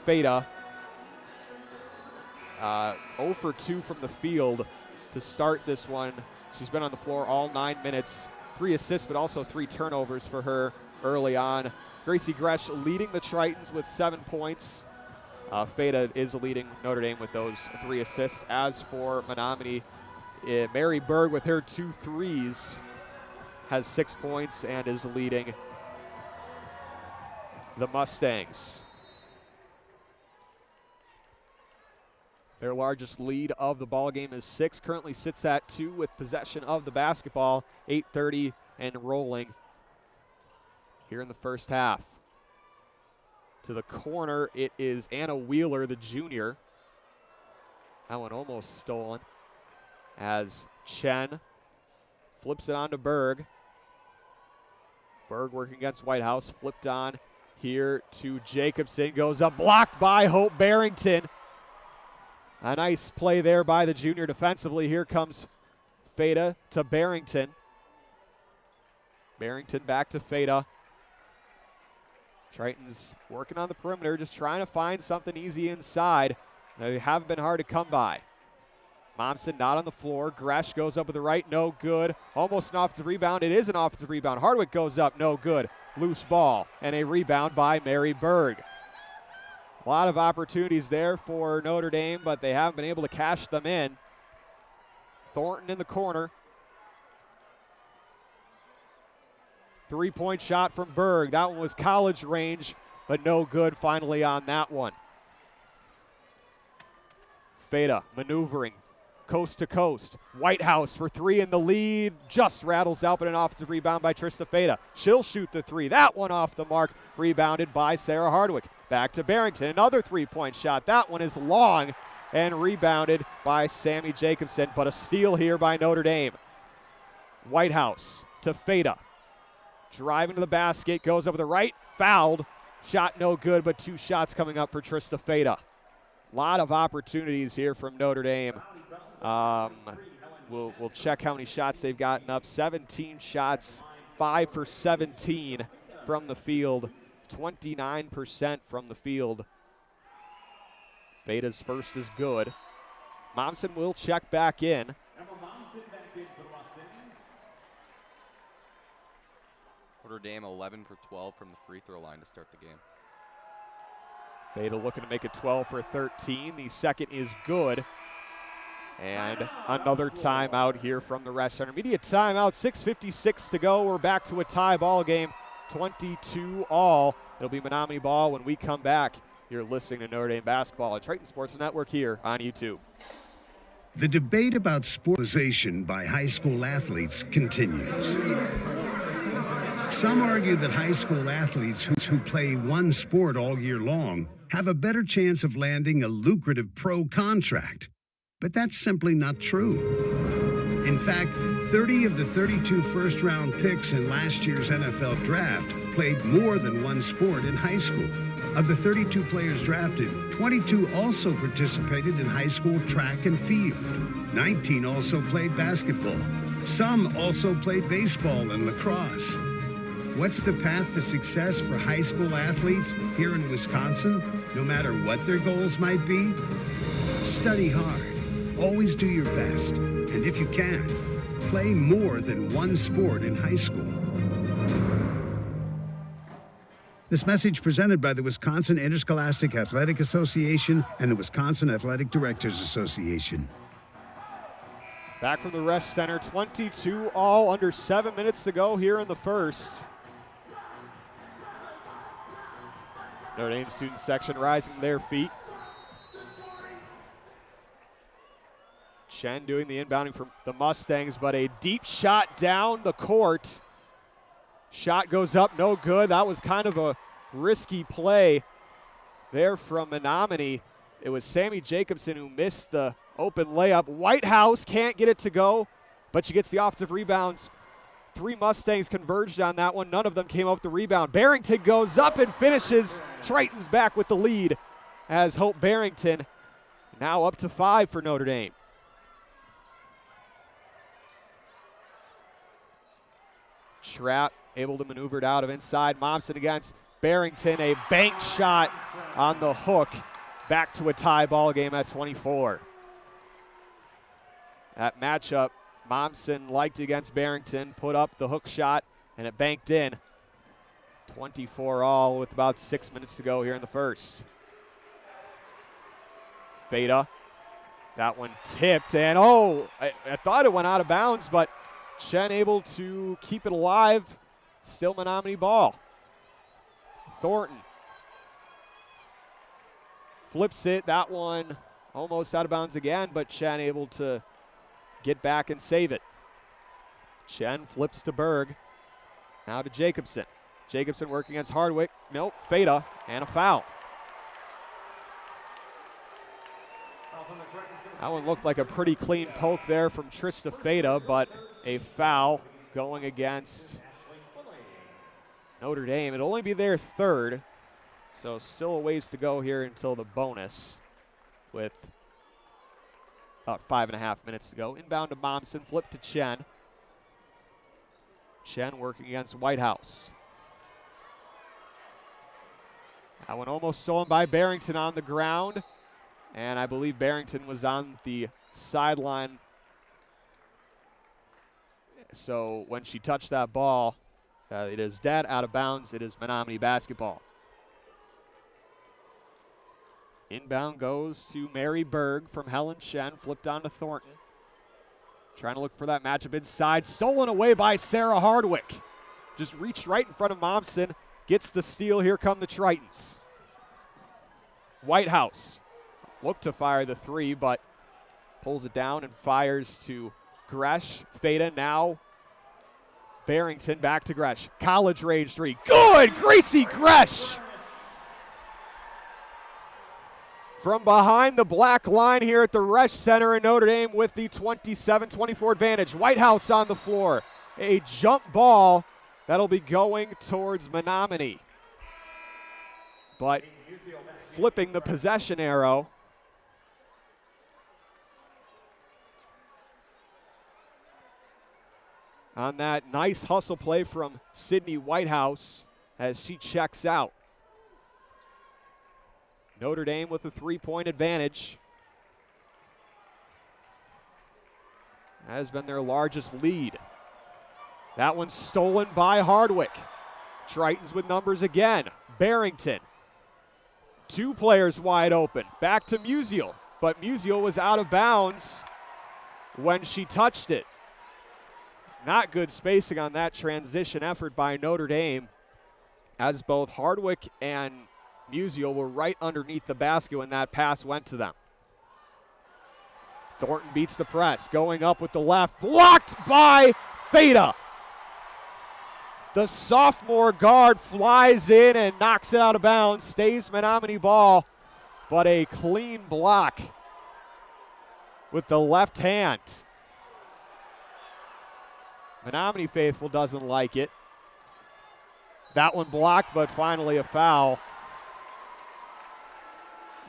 Feta 0 for 2 from the field to start this one. She's been on the floor all 9 minutes. 3 assists, but also 3 turnovers for her early on. Gracie Resch leading the Tritons with 7 points. Feta is leading Notre Dame with those 3 assists. As for Menomonie, Mary Berg with her 2 threes has 6 points and is leading the Mustangs. Their largest lead of the ball game is 6. Currently sits at 2 with possession of the basketball. 8:30 and rolling here in the first half. To the corner, it is Anna Wheeler, the junior. That one almost stolen as Chen flips it on to Berg. Berg working against Whitehouse, flipped on here to Jacobson. Goes up, blocked by Hope Barrington. A nice play there by the junior defensively. Here comes Feta to Barrington. Barrington back to Feta. Tritons working on the perimeter, just trying to find something easy inside. They have been hard to come by. Momsen not on the floor. Resch goes up with the right, no good. Almost an offensive rebound. It is an offensive rebound. Hardwick goes up, no good. Loose ball, and a rebound by Mary Berg. A lot of opportunities there for Notre Dame, but they haven't been able to cash them in. Thornton in the corner. 3-point shot from Berg. That one was college range, but no good finally on that one. Feta maneuvering coast to coast. Whitehouse for 3 in the lead. Just rattles out, but an offensive rebound by Trista Feta. She'll shoot the 3. That one off the mark. Rebounded by Sarah Hardwick. Back to Barrington. Another 3-point shot. That one is long and rebounded by Sammy Jacobson, but a steal here by Notre Dame. Whitehouse to Feta. Driving to the basket. Goes up with the right. Fouled. Shot no good, but 2 shots coming up for Trista Feta. A lot of opportunities here from Notre Dame. We'll check how many shots they've gotten up. 17 shots, 5 for 17 from the field. 29% from the field. Feda's first is good. Momsen will check back in. Notre Dame 11 for 12 from the free throw line to start the game. Feda looking to make it 12 for 13. The second is good. And another timeout here from the Resch Center. Media timeout, 6:56 to go. We're back to a tie ball game, 22 all. It'll be Menomonie ball when we come back. You're listening to Notre Dame basketball at Triton Sports Network here on YouTube. The debate about sportization by high school athletes continues. Some argue that high school athletes who play one sport all year long have a better chance of landing a lucrative pro contract. But that's simply not true. In fact, 30 of the 32 first-round picks in last year's NFL draft played more than one sport in high school. Of the 32 players drafted, 22 also participated in high school track and field. 19 also played basketball. Some also played baseball and lacrosse. What's the path to success for high school athletes here in Wisconsin, no matter what their goals might be? Study hard. Always do your best, and if you can, play more than one sport in high school. This message presented by the Wisconsin Interscholastic Athletic Association and the Wisconsin Athletic Directors Association. Back from the Resch Center, 22 all, under 7 minutes to go here in the first. Notre Dame student section rising to their feet. Chen doing the inbounding for the Mustangs, but a deep shot down the court. Shot goes up, no good. That was kind of a risky play there from Menomonie. It was Sammy Jacobson who missed the open layup. Whitehouse can't get it to go, but she gets the offensive rebounds. 3 Mustangs converged on that one. None of them came up with the rebound. Barrington goes up and finishes. Tritons back with the lead as Hope Barrington now up to 5 for Notre Dame. Schrapp able to maneuver it out of inside. Momsen against Barrington. A bank shot on the hook. Back to a tie ball game at 24. That matchup, Momsen liked against Barrington, put up the hook shot, and it banked in. 24 all with about 6 minutes to go here in the first. Feda, that one tipped, and I thought it went out of bounds, but Chen able to keep it alive. Still Menomonie ball. Thornton flips it. That one almost out of bounds again, but Chen able to get back and save it. Chen flips to Berg. Now to Jacobson. Jacobson working against Hardwick. Nope, Feda, and a foul. That one looked like a pretty clean poke there from Trista Feda, but a foul going against Notre Dame. It'll only be their third, so still a ways to go here until the bonus with about 5.5 minutes to go. Inbound to Momsen, flip to Chen. Chen working against Whitehouse. That one almost stolen by Barrington on the ground, and I believe Barrington was on the sideline. So when she touched that ball, it is dead, out of bounds. It is Menomonie basketball. Inbound goes to Mary Berg from Helen Chen, flipped on to Thornton. Trying to look for that matchup inside. Stolen away by Sarah Hardwick. Just reached right in front of Momsen. Gets the steal. Here come the Tritons. Whitehouse looked to fire the three, but pulls it down and fires to Resch. Feda now. Barrington back to Resch. College range three. Good! Gracie Resch! From behind the black line here at the Resch Center in Notre Dame with the 27-24 advantage. Whitehouse on the floor. A jump ball that'll be going towards Menomonie. But flipping the possession arrow. On that nice hustle play from Sydney Whitehouse as she checks out. Notre Dame with a 3-point advantage. That has been their largest lead. That one's stolen by Hardwick. Tritons with numbers again. Barrington. 2 players wide open. Back to Musial, but Musial was out of bounds when she touched it. Not good spacing on that transition effort by Notre Dame, as both Hardwick and Musial were right underneath the basket when that pass went to them. Thornton beats the press, going up with the left, blocked by Feta. The sophomore guard flies in and knocks it out of bounds, stays Menomonie ball, but a clean block with the left hand. Menomonie faithful doesn't like it. That one blocked, but finally a foul.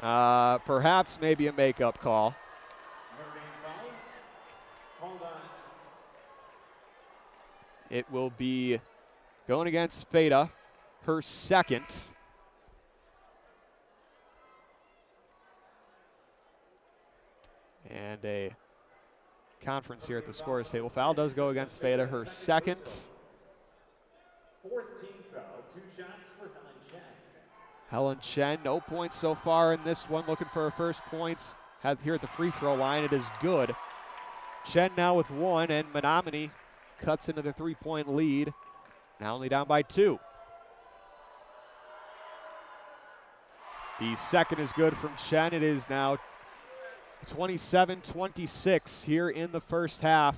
Perhaps maybe a makeup call. It will be going against Feta, her second. And a conference here at the scores table. Foul does go against Feta, her second. 4th team foul, 2 shots for Helen Chen. Helen Chen, no points so far in this one. Looking for her first points here at the free throw line. It is good. Chen now with 1, and Menomonie cuts into the 3-point lead. Now only down by 2. The second is good from Chen. It is now 27-26 here in the first half.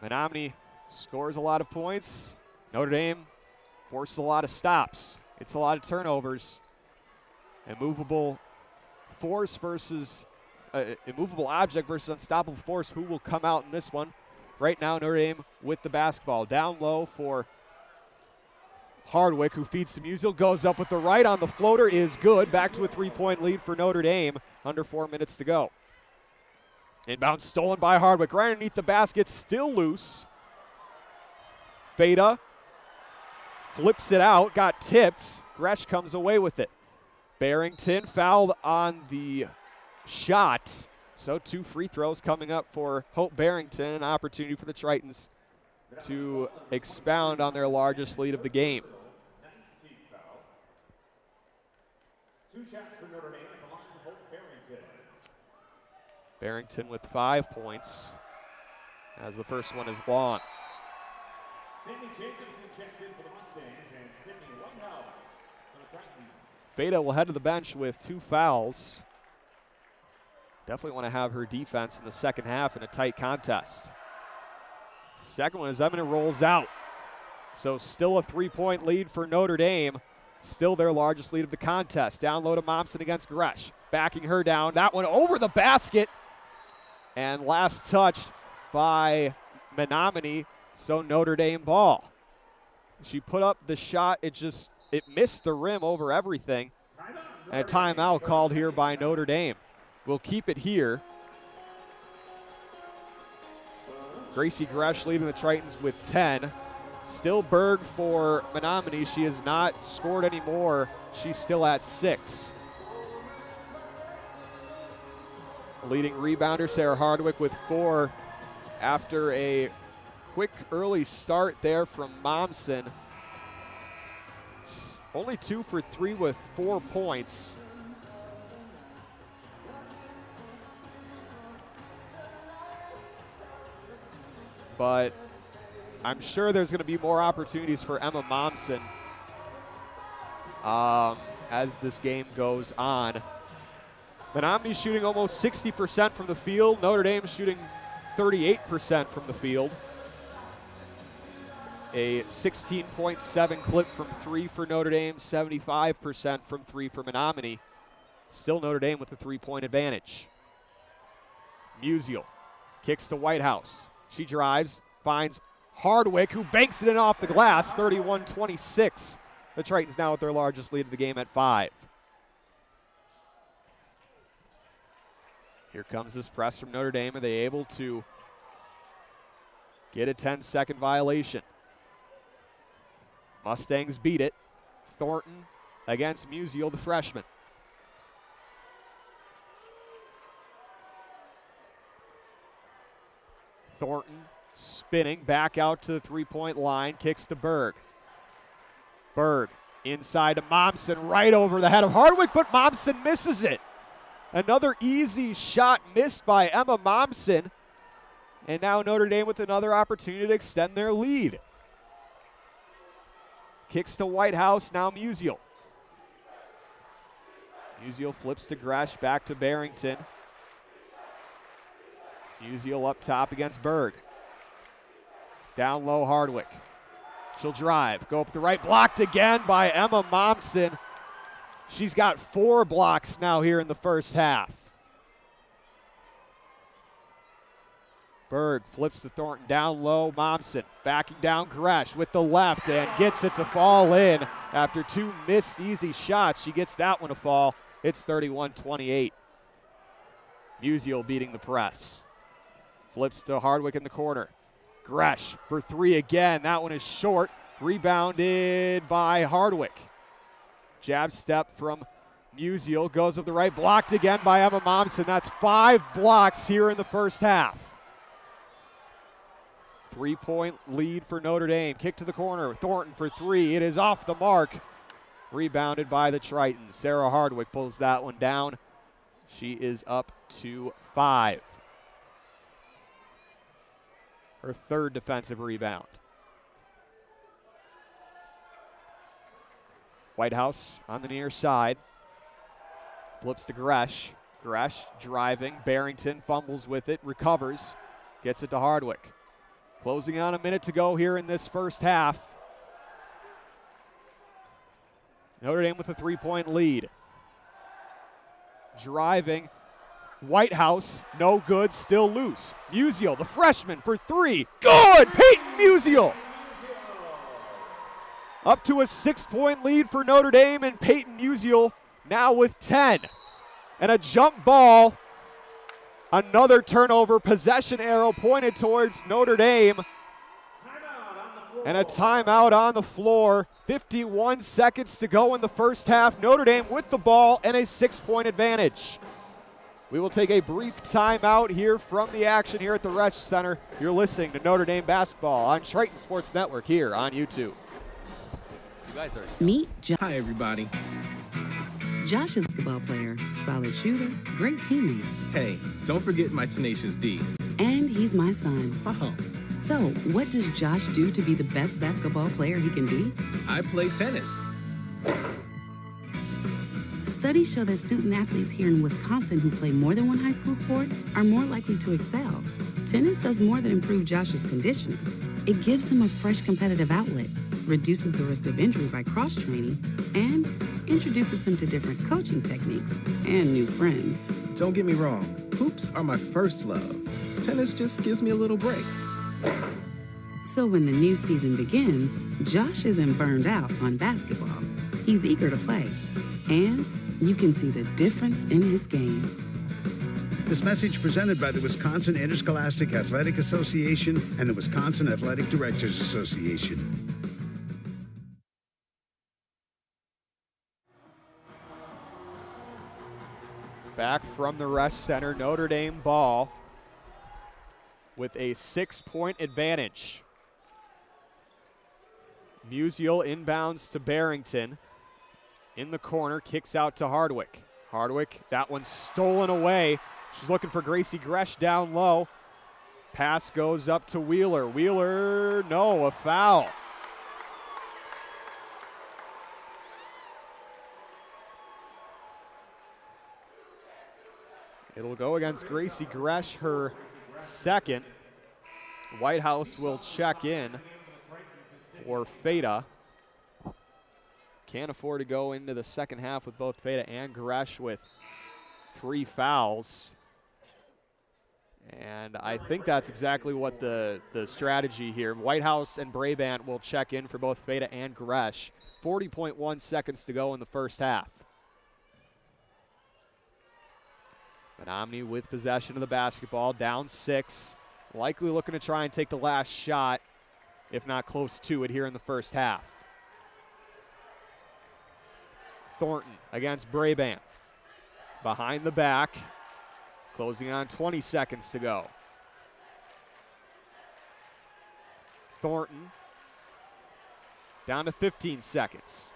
Menomonie scores a lot of points. Notre Dame forces a lot of stops. It's a lot of turnovers. Immovable force versus immovable object versus unstoppable force. Who will come out in this one? Right now, Notre Dame with the basketball. Down low for Hardwick, who feeds to Musial, goes up with the right on the floater, is good. Back to a 3-point lead for Notre Dame. Under 4 minutes to go. Inbound stolen by Hardwick. Right underneath the basket, still loose. Feta flips it out, got tipped. Resch comes away with it. Barrington fouled on the shot. So 2 free throws coming up for Hope Barrington. An opportunity for the Tritons to expound on their largest lead of the game. 2 shots for Notre Dame at the line, Hope Barrington. Barrington with 5 points, as the first one is long. Sammy Jacobson checks in for the Mustangs, and Sydney Whitehouse for the Tritons. Feta will head to the bench with 2 fouls. Definitely want to have her defense in the second half in a tight contest. Second one as Eminem rolls out. So still a 3-point lead for Notre Dame. Still their largest lead of the contest. Down low to Momsen against Resch. Backing her down. That one over the basket. And last touched by Menomonie. So Notre Dame ball. She put up the shot. It missed the rim over everything. And a timeout called here by Notre Dame. We'll keep it here. Gracie Gresh leading the Tritons with 10. Still Berg for Menomonie. She has not scored anymore. She's still at 6. Leading rebounder Sarah Hardwick with 4 after a quick early start there from Momsen. Only 2 for 3 with 4 points. But I'm sure there's going to be more opportunities for Emma Momsen as this game goes on. Menomonie shooting almost 60% from the field. Notre Dame shooting 38% from the field. A 16.7 clip from 3 for Notre Dame, 75% from 3 for Menomonie. Still Notre Dame with a 3-point advantage. Musial kicks to Whitehouse. She drives, finds Hardwick, who banks it in off the glass, 31-26. The Tritons now with their largest lead of the game at 5. Here comes this press from Notre Dame. Are they able to get a 10-second violation? Mustangs beat it. Thornton against Musial, the freshman. Thornton spinning back out to the three-point line, kicks to Berg. Berg inside to Momsen, right over the head of Hardwick, but Momsen misses it. Another easy shot missed by Emma Momsen. And now Notre Dame with another opportunity to extend their lead. Kicks to Whitehouse, now Musial. Musial flips to Resch, back to Barrington. Musial up top against Berg. Down low, Hardwick. She'll drive, go up the right, blocked again by Emma Momsen. She's got 4 blocks now here in the first half. Berg flips to Thornton, down low, Momsen backing down Resch with the left and gets it to fall in. After 2 missed easy shots, she gets that one to fall. It's 31-28. Musial beating the press. Flips to Hardwick in the corner. Resch for 3 again. That one is short. Rebounded by Hardwick. Jab step from Musial. Goes up the right. Blocked again by Emma Momsen. That's 5 blocks here in the first half. 3-point lead for Notre Dame. Kick to the corner. Thornton for 3. It is off the mark. Rebounded by the Tritons. Sarah Hardwick pulls that one down. She is up to 5. Her 3rd defensive rebound. Whitehouse on the near side. Flips to Resch. Resch driving. Barrington fumbles with it. Recovers. Gets it to Hardwick. Closing on a minute to go here in this first half. Notre Dame with a 3-point lead. Driving. Whitehouse, no good, still loose. Musial, the freshman, for 3. Good! Peyton Musial! Up to a 6-point lead for Notre Dame, and Peyton Musial now with 10. And a jump ball. Another turnover, possession arrow pointed towards Notre Dame. And a timeout on the floor. 51 seconds to go in the first half. Notre Dame with the ball and a 6-point advantage. We will take a brief timeout here from the action here at the Resch Center. You're listening to Notre Dame basketball on Triton Sports Network here on YouTube. You guys are. Meet Josh. Hi, everybody. Josh is a basketball player, solid shooter, great teammate. Hey, don't forget my tenacious D. And he's my son. Oh. So, what does Josh do to be the best basketball player he can be? I play tennis. Studies show that student athletes here in Wisconsin who play more than one high school sport are more likely to excel. Tennis does more than improve Josh's conditioning. It gives him a fresh competitive outlet, reduces the risk of injury by cross-training, and introduces him to different coaching techniques and new friends. Don't get me wrong, hoops are my first love. Tennis just gives me a little break. So when the new season begins, Josh isn't burned out on basketball. He's eager to play. And you can see the difference in his game. This message presented by the Wisconsin Interscholastic Athletic Association and the Wisconsin Athletic Directors Association. Back from the Resch Center, Notre Dame ball with a 6-point advantage. Musial inbounds to Barrington. In the corner, kicks out to Hardwick. Hardwick, that one's stolen away. She's looking for Gracie Resch down low. Pass goes up to Wheeler. Wheeler, no, a foul. It'll go against Gracie Resch, her second. Whitehouse will check in for Feta. Can't afford to go into the second half with both Feta and Resch with 3 fouls. And I think that's exactly what the strategy here. Whitehouse and Brabant will check in for both Feta and Resch. 40.1 seconds to go in the first half. Menomonie with possession of the basketball, down 6. Likely looking to try and take the last shot, if not close to it here in the first half. Thornton against Brabant. Behind the back, closing on 20 seconds to go. Thornton down to 15 seconds.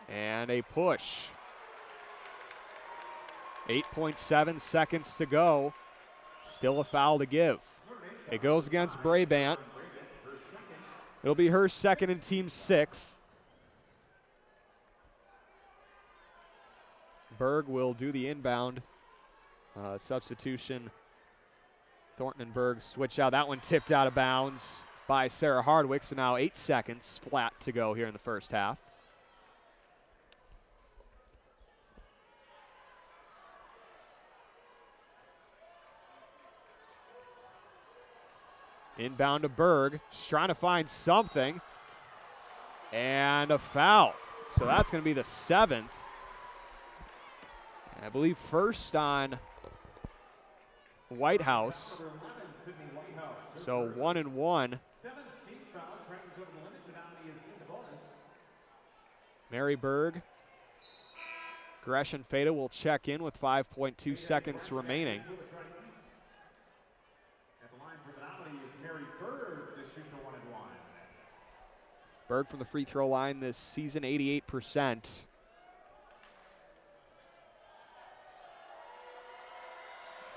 And a push. 8.7 seconds to go. Still a foul to give. It goes against Brabant. It'll be her second and team sixth. Berg will do the inbound substitution. Thornton and Berg switch out. That one tipped out of bounds by Sarah Hardwick. So now 8 seconds flat to go here in the first half. Inbound to Berg. She's trying to find something. And a foul. So that's going to be the 7th. I believe first on Whitehouse. So 1 and 1. Mary Berg. Resch and Feta will check in with 5.2 seconds remaining. Berg from the free throw line this season, 88%.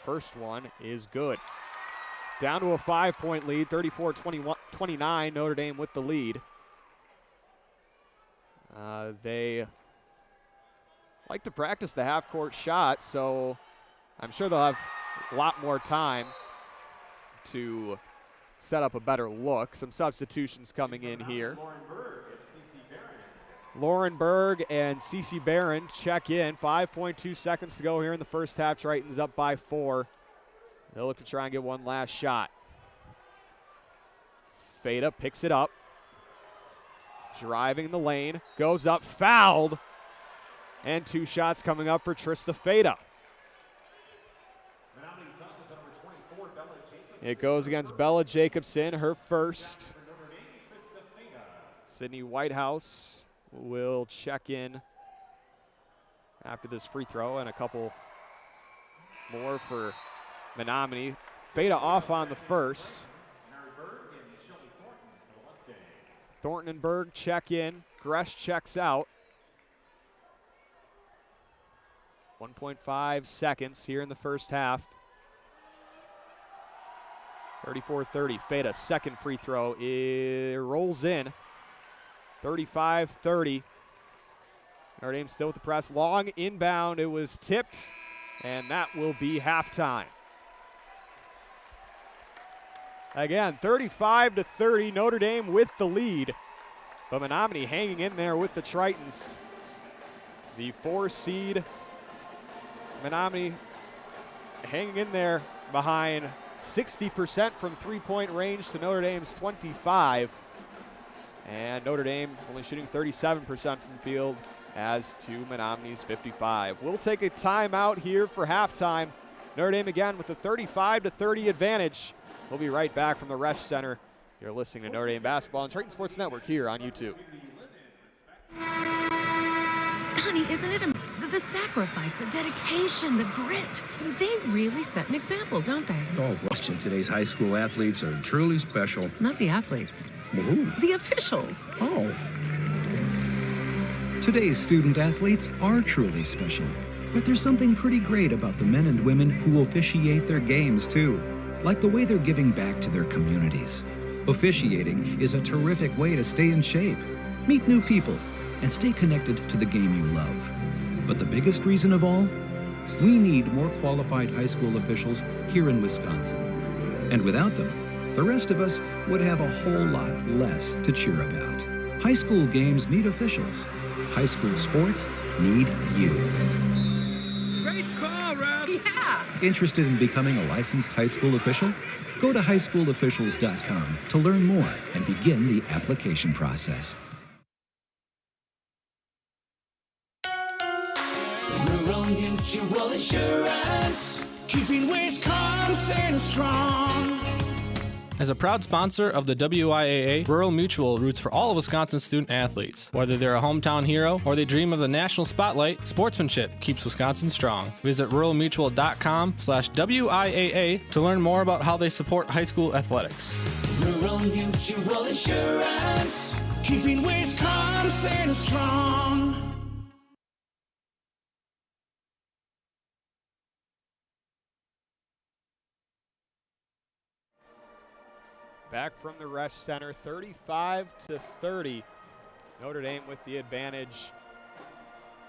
First one is good. Down to a 5-point lead, 34-29, Notre Dame with the lead. They like to practice the half-court shot, so I'm sure they'll have a lot more time to set up a better look. Some substitutions coming in here. Lauren Berg and Cece Barron check in. 5.2 seconds to go here in the first half. Tritons up by 4. They'll look to try and get one last shot. Feta picks it up. Driving the lane. Goes up, fouled. And 2 shots coming up for Trista Feta. It goes against Bella Jacobson, her first. Sydney Whitehouse will check in after this free throw, and a couple more for Menomonie. Feta off on the first. Thornton and Berg check in. Resch checks out. 1.5 seconds here in the first half. 34-30. Feta, second free throw. It rolls in. 35-30. Notre Dame still with the press. Long inbound. It was tipped, and that will be halftime. Again, 35-30. Notre Dame with the lead. But Menomonie hanging in there with the Tritons. The 4 seed. Menomonie hanging in there behind 60% from three-point range to Notre Dame's 25. And Notre Dame only shooting 37% from field as to Menomonie's 55. We'll take a timeout here for halftime. Notre Dame again with a 35-30 advantage. We'll be right back from the Resch Center. You're listening to Notre Dame Basketball on Triton Sports Network here on YouTube. Honey, isn't it the sacrifice, the dedication, the grit? I mean, they really set an example, don't they? Oh, Washington, today's high school athletes are truly special. Not the athletes. Well, who? The officials. Oh. Today's student athletes are truly special. But there's something pretty great about the men and women who officiate their games, too. Like the way they're giving back to their communities. Officiating is a terrific way to stay in shape, meet new people, and stay connected to the game you love. But the biggest reason of all? We need more qualified high school officials here in Wisconsin. And without them, the rest of us would have a whole lot less to cheer about. High school games need officials. High school sports need you. Great call, Ralph. Yeah. Interested in becoming a licensed high school official? Go to highschoolofficials.com to learn more and begin the application process. Rural Mutual Insurance, keeping Wisconsin strong. As a proud sponsor of the WIAA, Rural Mutual roots for all of Wisconsin's student athletes. Whether they're a hometown hero or they dream of the national spotlight, sportsmanship keeps Wisconsin strong. Visit ruralmutual.com/WIAA to learn more about how they support high school athletics. Rural Mutual Insurance, keeping Wisconsin strong. Back from the Resch Center, 35-30. Notre Dame with the advantage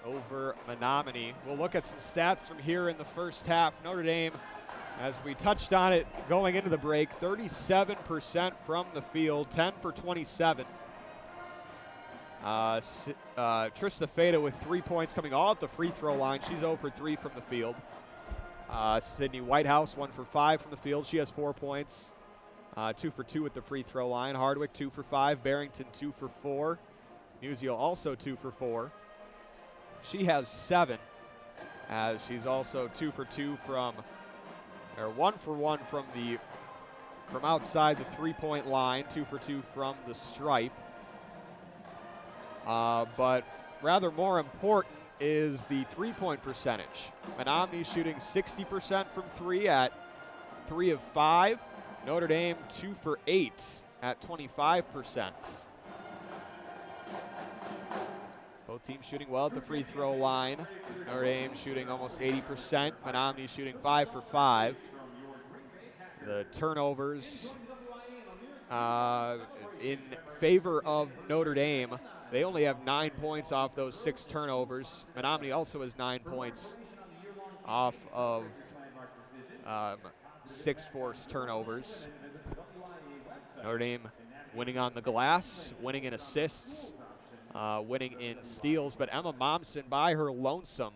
over Menomonie. We'll look at some stats from here in the first half. Notre Dame, as we touched on it going into the break, 37% from the field, 10 for 27. Trista Feta with 3 points coming all at the free throw line. She's 0 for 3 from the field. Sydney Whitehouse 1 for 5 from the field. She has 4 points. 2 for 2 at the free throw line. Hardwick 2 for 5. Barrington 2 for 4. Musio also 2 for 4. She has 7, as she's also 2 for 2 from, or 1 for 1 from outside the 3-point line. 2 for 2 from the stripe. But rather more important is the 3-point percentage. Menomonie shooting 60% from 3 at 3 of 5. Notre Dame 2 for 8 at 25%. Both teams shooting well at the free throw line. Notre Dame shooting almost 80%. Menomonie shooting 5 for 5. The turnovers in favor of Notre Dame. They only have 9 points off those 6 turnovers. Menomonie also has 9 points off of 6 forced turnovers. Notre Dame winning on the glass, winning in assists, winning in steals. But Emma Momsen by her lonesome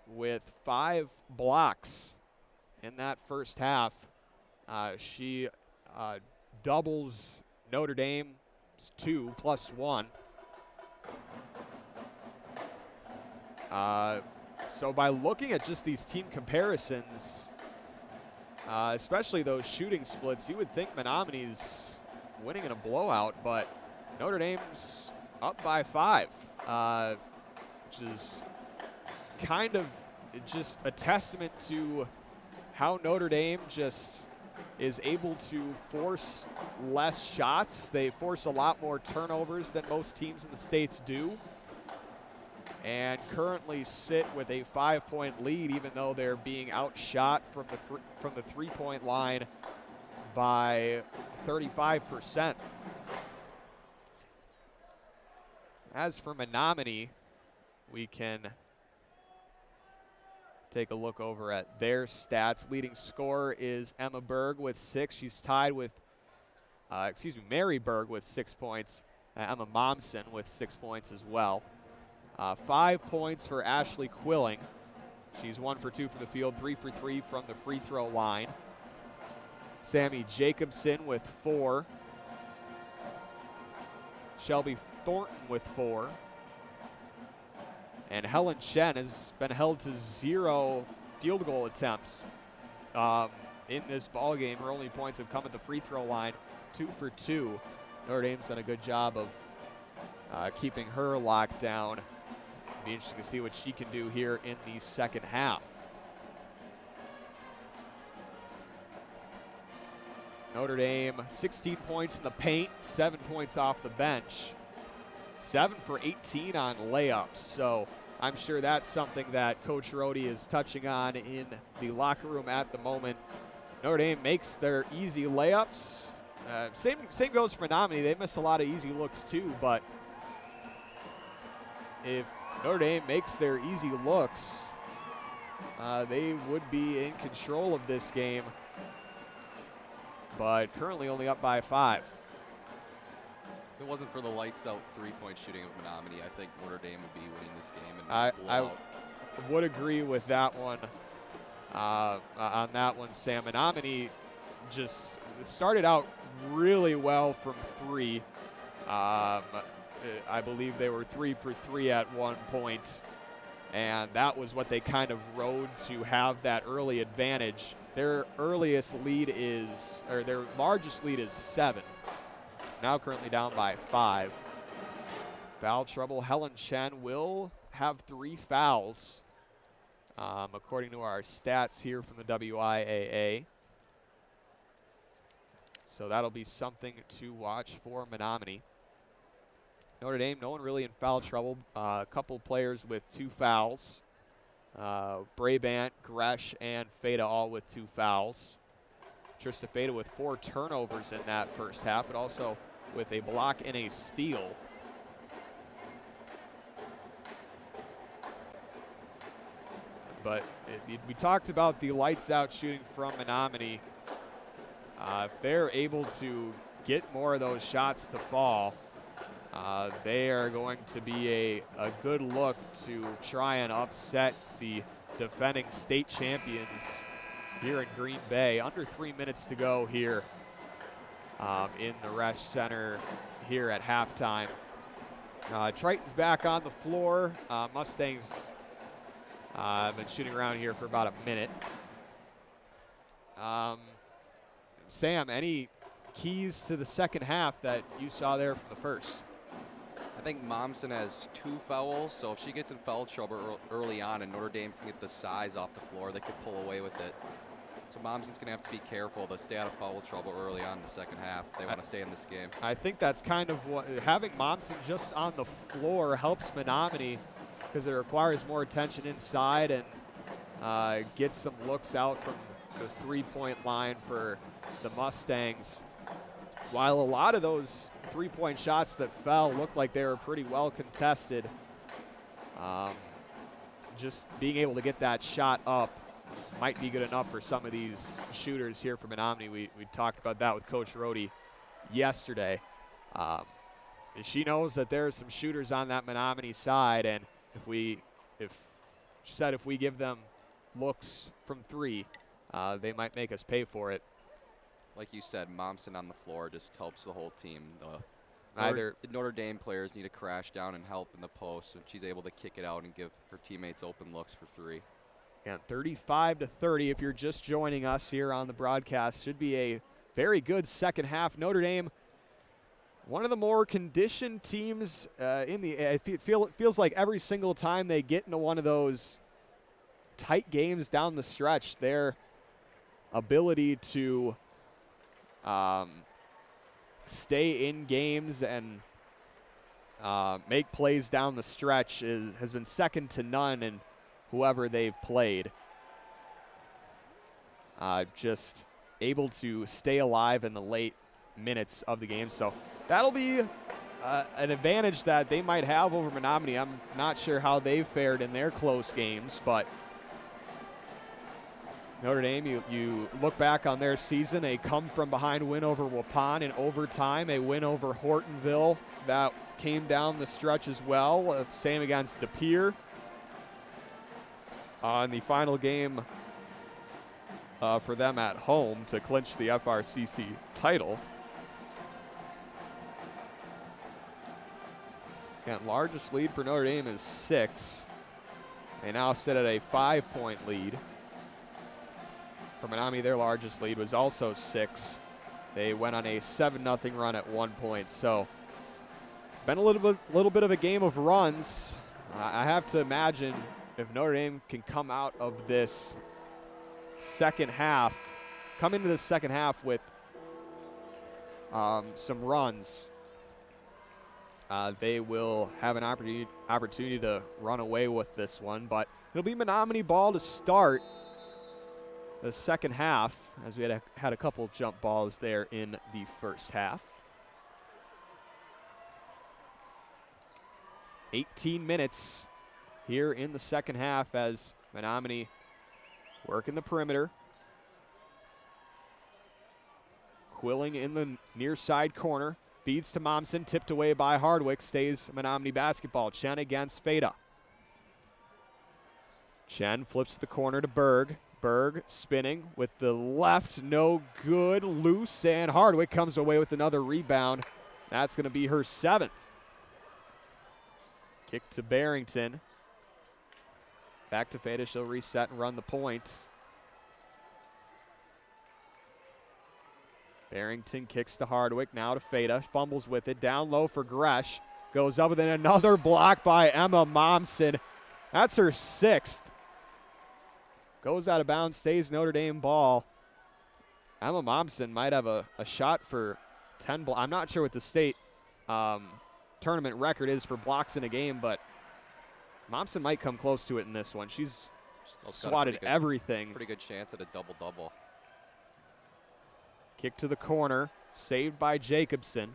with 5 blocks in that first half. She doubles Notre Dame's 2 plus 1. So by looking at just these team comparisons, especially those shooting splits, you would think Menomonie's winning in a blowout, but Notre Dame's up by 5, which is kind of just a testament to how Notre Dame just is able to force less shots. They force a lot more turnovers than most teams in the States do, and currently sit with a 5-point lead, even though they're being outshot from the 3-point line by 35%. As for Menomonie, we can take a look over at their stats. Leading scorer is Emma Berg with 6. She's tied with, Mary Berg with 6 points. Emma Momsen with 6 points as well. 5 points for Ashley Quilling. She's 1 for 2 from the field, 3 for 3 from the free throw line. Sammy Jacobson with 4. Shelby Thornton with 4. And Helen Chen has been held to 0 field goal attempts in this ball game. Her only points have come at the free throw line, 2 for 2. Notre Dame's done a good job of keeping her locked down. Be interesting to see what she can do here in the second half. Notre Dame, 16 points in the paint, 7 points off the bench. 7 for 18 on layups. So I'm sure that's something that Coach Rhodey is touching on in the locker room at the moment. Notre Dame makes their easy layups. Same goes for Menomonie. They miss a lot of easy looks too, but if Notre Dame makes their easy looks, they would be in control of this game, but currently only up by 5. If it wasn't for the lights out 3-point shooting of Menomonie, I think Notre Dame would be winning this game. And I would agree with that one. On that one, Sam. Menomonie just started out really well from 3. I believe they were 3 for 3 at one point, and that was what they kind of rode to have that early advantage. their earliest lead is, or their largest lead is 7. Now currently down by 5. Foul trouble. Helen Chen will have 3 fouls, according to our stats here from the WIAA. So that'll be something to watch for Menomonie. Notre Dame, no one really in foul trouble. A couple players with 2 fouls. Brabant, Resch, and Feta all with 2 fouls. Trista Feta with 4 turnovers in that first half, but also with a block and a steal. But we talked about the lights out shooting from Menomonie. If they're able to get more of those shots to fall, they are going to be a good look to try and upset the defending state champions here in Green Bay. Under 3 minutes to go here in the Resch Center here at halftime. Tritons back on the floor. Mustangs have been shooting around here for about a minute. Sam, any keys to the second half that you saw there from the first? I think Momsen has 2 fouls, so if she gets in foul trouble early on and Notre Dame can get the size off the floor, they could pull away with it. So Momsen's going to have to be careful to stay out of foul trouble early on in the second half. They want to stay in this game. I think that's kind of what having Momsen just on the floor helps Menomonie, because it requires more attention inside and get some looks out from the 3-point line for the Mustangs. While a lot of those 3-point shots that fell looked like they were pretty well contested, just being able to get that shot up might be good enough for some of these shooters here from Menomonie. We talked about that with Coach Rohde yesterday. She knows that there are some shooters on that Menomonie side, and if she said if we give them looks from 3, they might make us pay for it. Like you said, Momsen on the floor just helps the whole team. The Notre Dame players need to crash down and help in the post, and she's able to kick it out and give her teammates open looks for 3. And 35-30, if you're just joining us here on the broadcast, should be a very good second half. Notre Dame, one of the more conditioned teams in the. It feels like every single time they get into one of those tight games down the stretch, their ability to stay in games and make plays down the stretch has been second to none in whoever they've played. Just able to stay alive in the late minutes of the game. So that'll be an advantage that they might have over Menomonie. I'm not sure how they've fared in their close games, but Notre Dame, you look back on their season, a come-from-behind win over Waupun in overtime, a win over Hortonville that came down the stretch as well, same against De Pere. In the final game for them at home to clinch the FRCC title. And largest lead for Notre Dame is 6. They now sit at a 5-point lead. For Menomonie, their largest lead was also 6. They went on a 7-0 run at one point. So, been a little bit of a game of runs. I have to imagine if Notre Dame can come out of this second half, come into the second half with some runs, they will have an opportunity to run away with this one. But it'll be Menomonie ball to start the second half, as we had a couple jump balls there in the first half. 18 minutes here in the second half as Menomonie work in the perimeter. Quilling in the near side corner. Feeds to Momsen, tipped away by Hardwick. Stays Menomonie basketball. Chen against Feta. Chen flips the corner to Berg. Berg spinning with the left, no good, loose, and Hardwick comes away with another rebound. That's going to be her 7th. Kick to Barrington. Back to Feta, she'll reset and run the point. Barrington kicks to Hardwick, now to Feta, fumbles with it, down low for Resch. Goes up, and then another block by Emma Momsen. That's her 6th. Goes out of bounds, stays Notre Dame ball. Emma Momsen might have a shot for 10 blocks. I'm not sure what the state tournament record is for blocks in a game, but Momsen might come close to it in this one. She's swatted everything. Pretty good chance at a double-double. Kick to the corner, saved by Jacobson.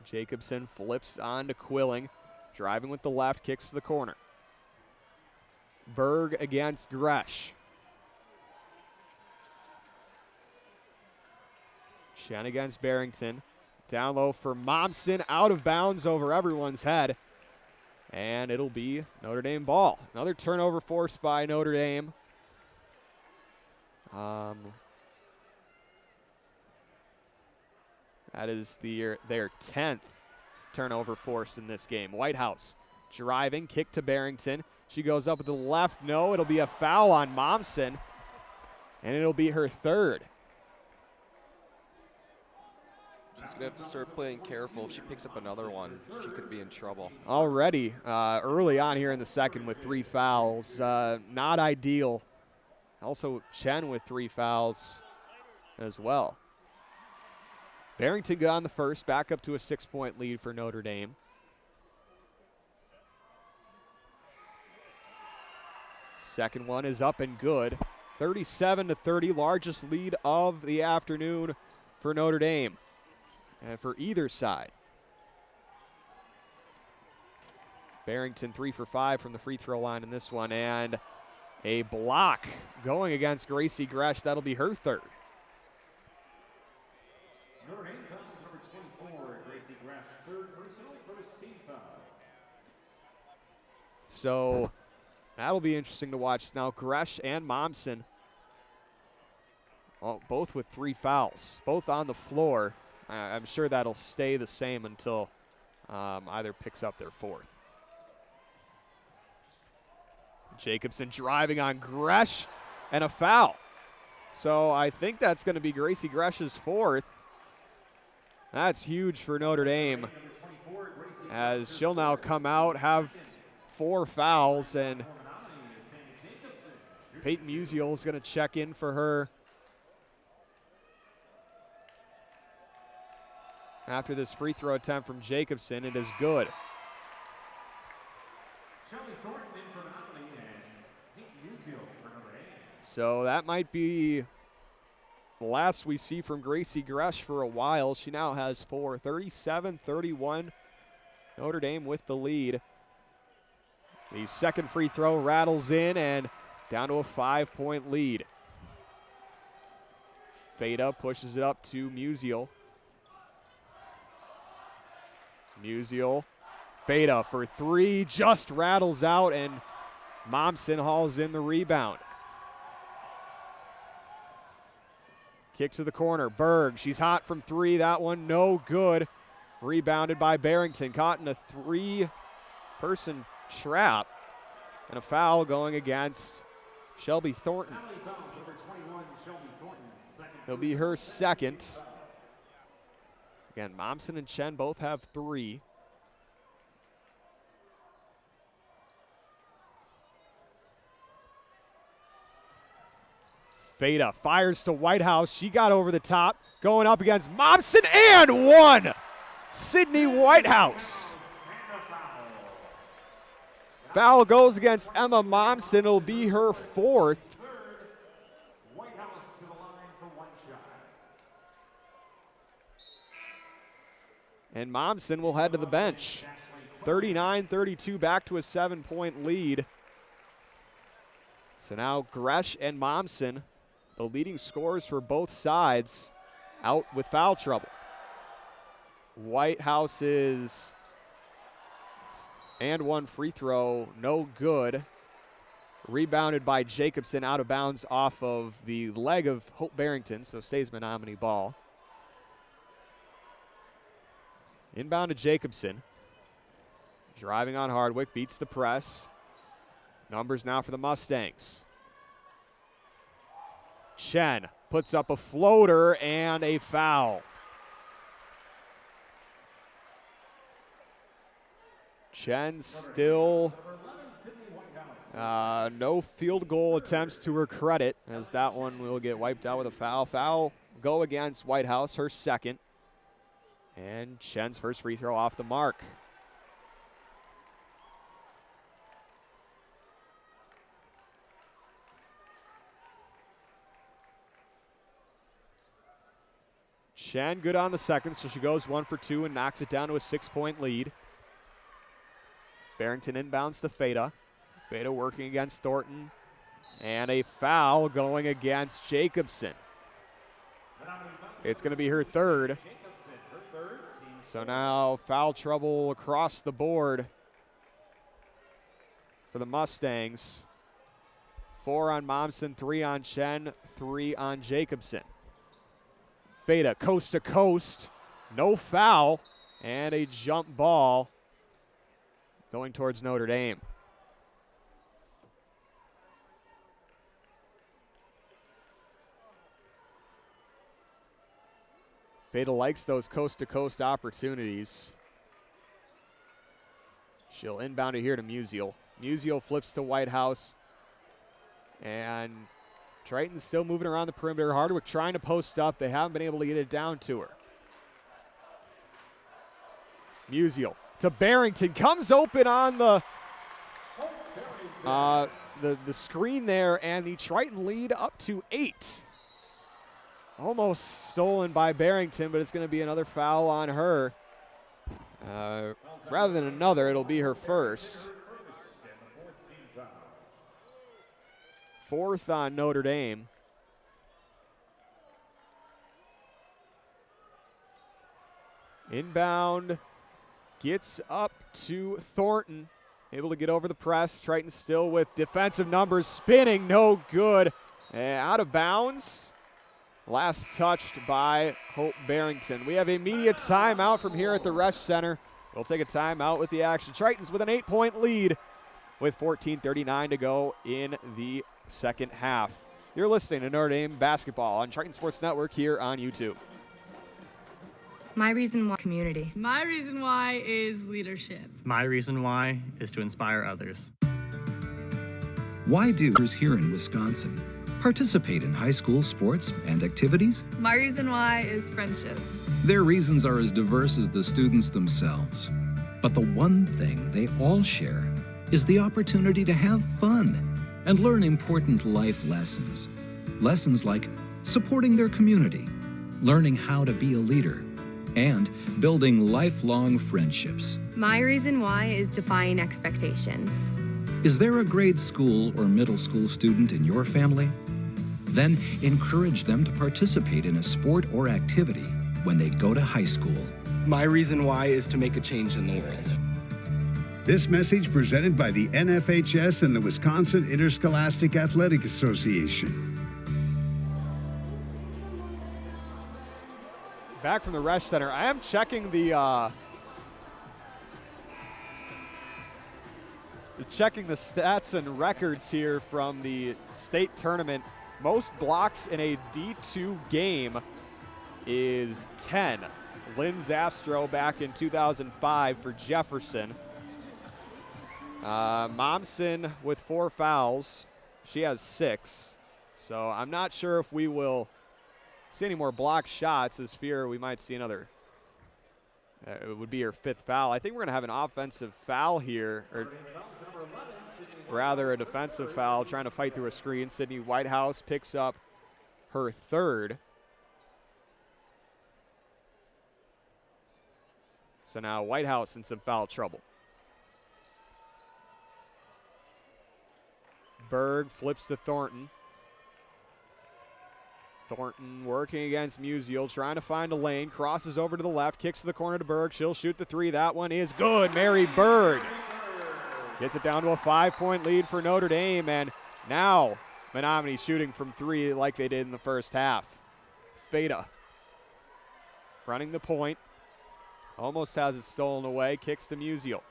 Jacobson flips on to Quilling, driving with the left, kicks to the corner. Berg against Resch. Chen against Barrington. Down low for Momsen, out of bounds over everyone's head. And it'll be Notre Dame ball. Another turnover forced by Notre Dame. That is their 10th turnover forced in this game. Whitehouse driving, kick to Barrington. She goes up with the left. No, it'll be a foul on Momsen, and it'll be her 3rd. She's going to have to start playing careful. If she picks up another one, she could be in trouble. Already early on here in the second with 3 fouls. Not ideal. Also, Chen with 3 fouls as well. Barrington got on the first, back up to a 6-point lead for Notre Dame. Second one is up and good. 37-30, largest lead of the afternoon for Notre Dame and for either side. Barrington 3 for 5 from the free throw line in this one, and a block going against Gracie Gresh. That'll be her 3rd. Notre Dame fouls number 24, Gracie Gresh, 3rd personal, 1st team foul. So that'll be interesting to watch. Now Gresh and Momsen, both with 3 fouls, both on the floor. I'm sure that'll stay the same until either picks up their 4th. Jacobson driving on Gresh and a foul. So I think that's going to be Gracie Gresh's 4th. That's huge for Notre Dame, as she'll now come out, have 4 fouls, and Peyton Musial is going to check in for her after this free throw attempt from Jacobson. It is good. So that might be the last we see from Gracie Gresh for a while. She now has 4, 37-31. Notre Dame with the lead. The second free throw rattles in, and down to a 5-point lead. Feta pushes it up to Musial. Musial, Feta for 3, just rattles out, and Momsen hauls in the rebound. Kick to the corner, Berg, she's hot from 3, that one no good. Rebounded by Barrington, caught in a 3-person trap, and a foul going against Shelby Thornton. It'll be her 2nd. Again, Momsen and Chen both have 3. Feta fires to Whitehouse. She got over the top, going up against Momsen, and 1. Sydney Whitehouse. Foul goes against Emma Momsen. It'll be her 4th. And Momsen will head to the bench. 39-32, back to a 7-point lead. So now Gresh and Momsen, the leading scorers for both sides, out with foul trouble. Whitehouse is and 1 free throw, no good. Rebounded by Jacobson, out of bounds off of the leg of Hope Barrington, so stays Menomonie ball. Inbound to Jacobson. Driving on Hardwick, beats the press. Numbers now for the Mustangs. Chen puts up a floater and a foul. Chen still no field goal attempts to her credit, as that one will get wiped out with a foul. Foul go against Whitehouse, her second. And Chen's first free throw off the mark. Chen good on the second, so she goes 1 for 2 and knocks it down to a 6-point lead. Barrington inbounds to Feta. Feta working against Thornton. And a foul going against Jacobson. It's going to be her third. So now foul trouble across the board for the Mustangs. 4 on Momsen, 3 on Chen, 3 on Jacobson. Feta coast to coast, no foul, and a jump ball going towards Notre Dame. Feta likes those coast-to-coast opportunities. She'll inbound it here to Musial. Musial flips to Whitehouse. And Tritons still moving around the perimeter. Hardwick trying to post up. They haven't been able to get it down to her. Musial to Barrington. Comes open on the screen there, and the Triton lead up to 8. Almost stolen by Barrington, but it's going to be another foul on her. Rather than another, it'll be her first. 4th on Notre Dame. Inbound gets up to Thornton. Able to get over the press. Triton still with defensive numbers. Spinning, no good. Out of bounds. Last touched by Hope Barrington. We have a media timeout from here at the Resch Center. We'll take a timeout with the action. Tritons with an 8-point lead with 14:39 to go in the second half. You're listening to Notre Dame basketball on Triton Sports Network here on YouTube. My reason why community. My reason why is leadership. My reason why is to inspire others. Why do here in Wisconsin participate in high school sports and activities? My reason why is friendship. Their reasons are as diverse as the students themselves. But the one thing they all share is the opportunity to have fun and learn important life lessons. Lessons like supporting their community, learning how to be a leader, and building lifelong friendships. My reason why is defying expectations. Is there a grade school or middle school student in your family? Then encourage them to participate in a sport or activity when they go to high school. My reason why is to make a change in the world. This message presented by the NFHS and the Wisconsin Interscholastic Athletic Association. Back from the Resch Center. I am checking the stats and records here from the state tournament. Most blocks in a D2 game is 10. Lynn Zastro back in 2005 for Jefferson. Momsen with 4 fouls. She has 6. So I'm not sure if we will see any more block shots. As fear we might see another. It would be her 5th foul. I think we're going to have an offensive foul here, or rather a defensive foul, trying to fight through a screen. Sydney Whitehouse picks up her 3rd. So now Whitehouse in some foul trouble. Berg flips to Thornton. Thornton working against Musial, trying to find a lane, crosses over to the left, kicks to the corner to Berg. She'll shoot the 3. That one is good. Mary Berg gets it down to a 5-point lead for Notre Dame, and now Menomonie shooting from 3 like they did in the first half. Feta running the point, almost has it stolen away, kicks to Musial.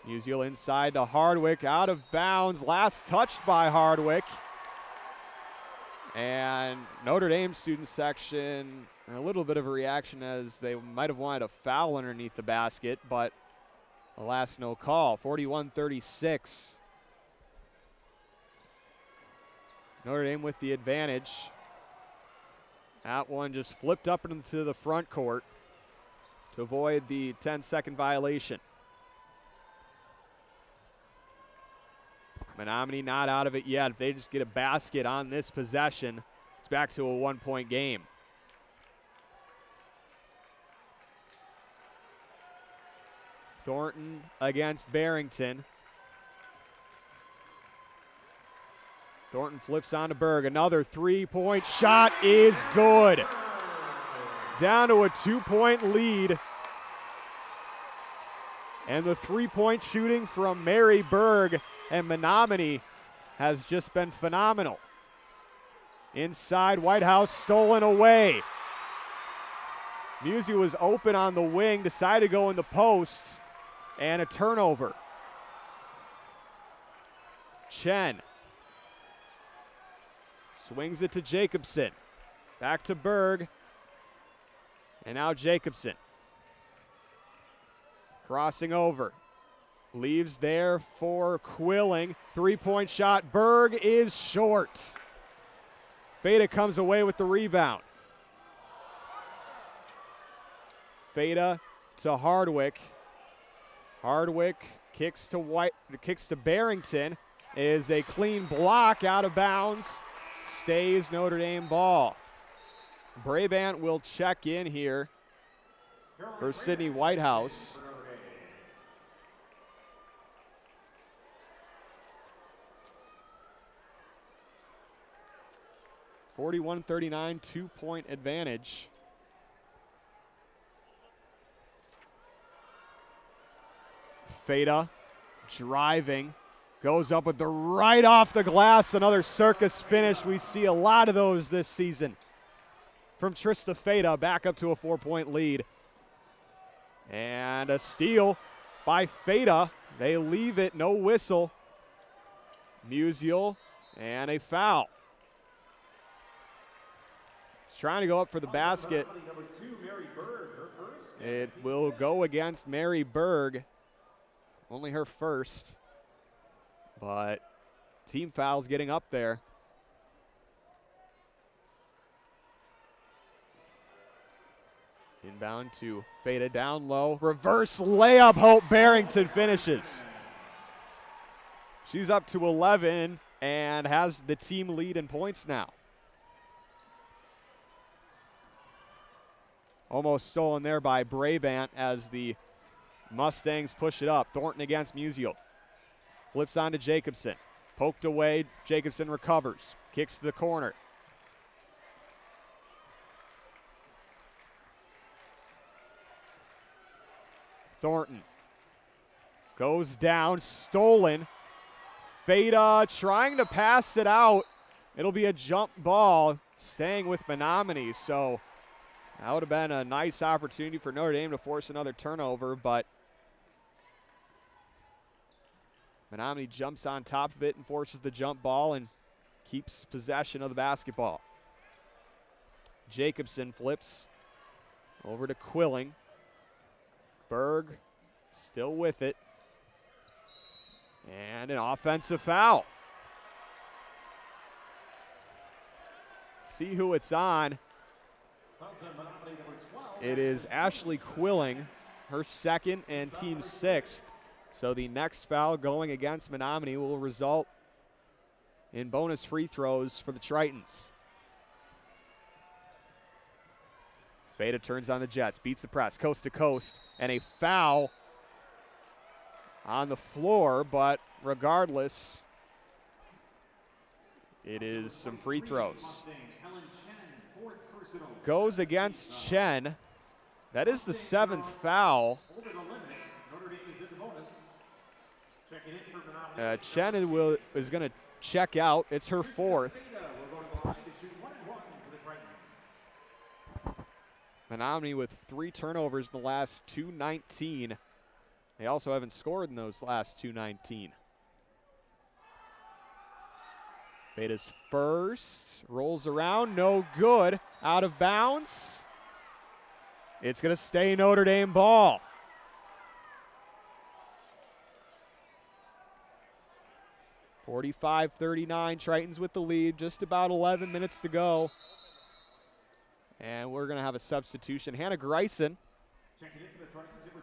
Musial inside to Hardwick, out of bounds, last touched by Hardwick. And Notre Dame student section, a little bit of a reaction as they might have wanted a foul underneath the basket, but alas, no call. 41-36. Notre Dame with the advantage. That one just flipped up into the front court to avoid the 10-second violation. Menomonie not out of it yet. If they just get a basket on this possession, it's back to a one-point game. Thornton against Barrington. Thornton flips on to Berg. Another three-point shot is good. Down to a 2-point lead. And the three-point shooting from Mary Berg and Menomonie has just been phenomenal. Inside, Whitehouse stolen away. Musi was open on the wing, decided to go in the post, and a turnover. Chen swings it to Jacobson. Back to Berg. And now Jacobson. Crossing over. Leaves there for Quilling. Three-point shot. Berg is short. Feta comes away with the rebound. Feta to Hardwick. Hardwick kicks to Barrington. Is a clean block out of bounds. Stays Notre Dame ball. Brabant will check in here for Sydney Whitehouse. (41-39), 2-point advantage. Feta driving. Goes up with the right off the glass. Another circus finish. We see a lot of those this season. From Trista Feta, back up to a 4-point lead. And a steal by Feta. They leave it, no whistle. Musial, and a foul. He's trying to go up for the basket. It will go against Mary Berg. Only her first. But team foul's getting up there. Inbound to Feta down low. Reverse layup. Hope Barrington finishes. She's up to 11 and has the team lead in points now. Almost stolen there by Brabant as the Mustangs push it up. Thornton against Musial. Flips on to Jacobson. Poked away. Jacobson recovers. Kicks to the corner. Thornton goes down. Stolen. Feta trying to pass it out. It'll be a jump ball. Staying with Menomonie. So that would have been a nice opportunity for Notre Dame to force another turnover, but Menomonie jumps on top of it and forces the jump ball and keeps possession of the basketball. Jacobson flips over to Quilling. Berg still with it. And an offensive foul. See who it's on. It is Ashley Quilling, her second and team sixth. So the next foul going against Menomonie will result in bonus free throws for the Tritons. Feta turns on the Jets, beats the press, coast to coast, and a foul on the floor, but regardless, it is some free throws. Goes against Chen. That is the seventh foul. Chen is going to check out. It's her fourth. Menomonie with 3 turnovers in the last 2:19. They also haven't scored in those last 2:19. Veda's first, rolls around, no good, out of bounds. It's going to stay Notre Dame ball. (45-39), Tritons with the lead, just about 11 minutes to go. And we're going to have a substitution. Hannah Greisen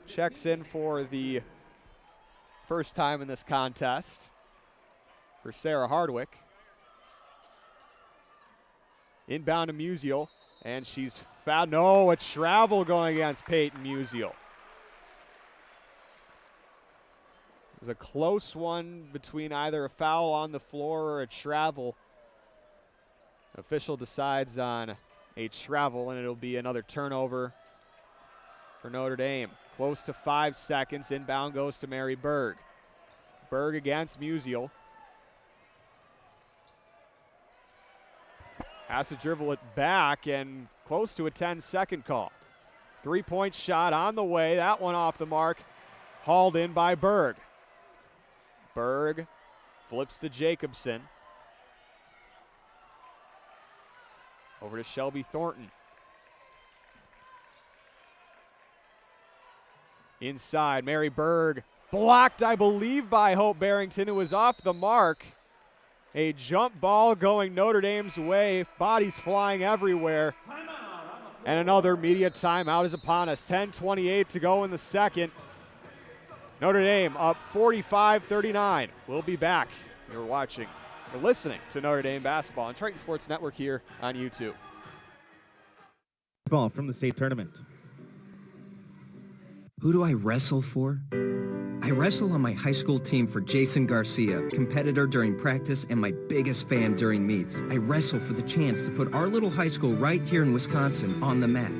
checks in for the first time in this contest for Sarah Hardwick. Inbound to Musial, and she's fouled. No, a travel going against Peyton Musial. It was a close one between either a foul on the floor or a travel. Official decides on a travel, and it'll be another turnover for Notre Dame. Close to 5 seconds. Inbound goes to Mary Berg. Berg against Musial. Has to dribble it back, and close to a 10-second call. 3-point shot on the way. That one off the mark. Hauled in by Berg. Berg flips to Jacobson. Over to Shelby Thornton. Inside, Mary Berg blocked, I believe, by Hope Barrington, who was off the mark. A jump ball going Notre Dame's way, bodies flying everywhere. And another media timeout is upon us. 10:28 to go in the second. Notre Dame up 45-39. We'll be back. You're listening to Notre Dame basketball on Triton Sports Network here on YouTube. Ball from the state tournament. Who do I wrestle for? I wrestle on my high school team for Jason Garcia, competitor during practice and my biggest fan during meets. I wrestle for the chance to put our little high school right here in Wisconsin on the map.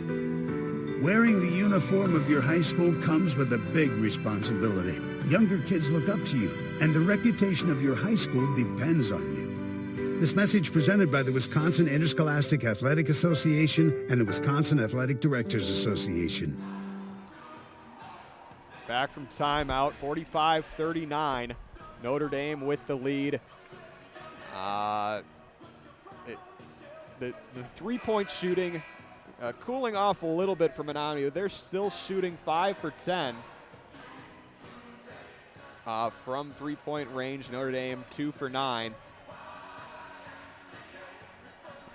Wearing the uniform of your high school comes with a big responsibility. Younger kids look up to you, and the reputation of your high school depends on you. This message presented by the Wisconsin Interscholastic Athletic Association and the Wisconsin Athletic Directors Association. Back from timeout, 45-39. Notre Dame with the lead. The three-point shooting cooling off a little bit for Menomonie. They're still shooting 5 for 10 from three-point range. Notre Dame 2 for 9.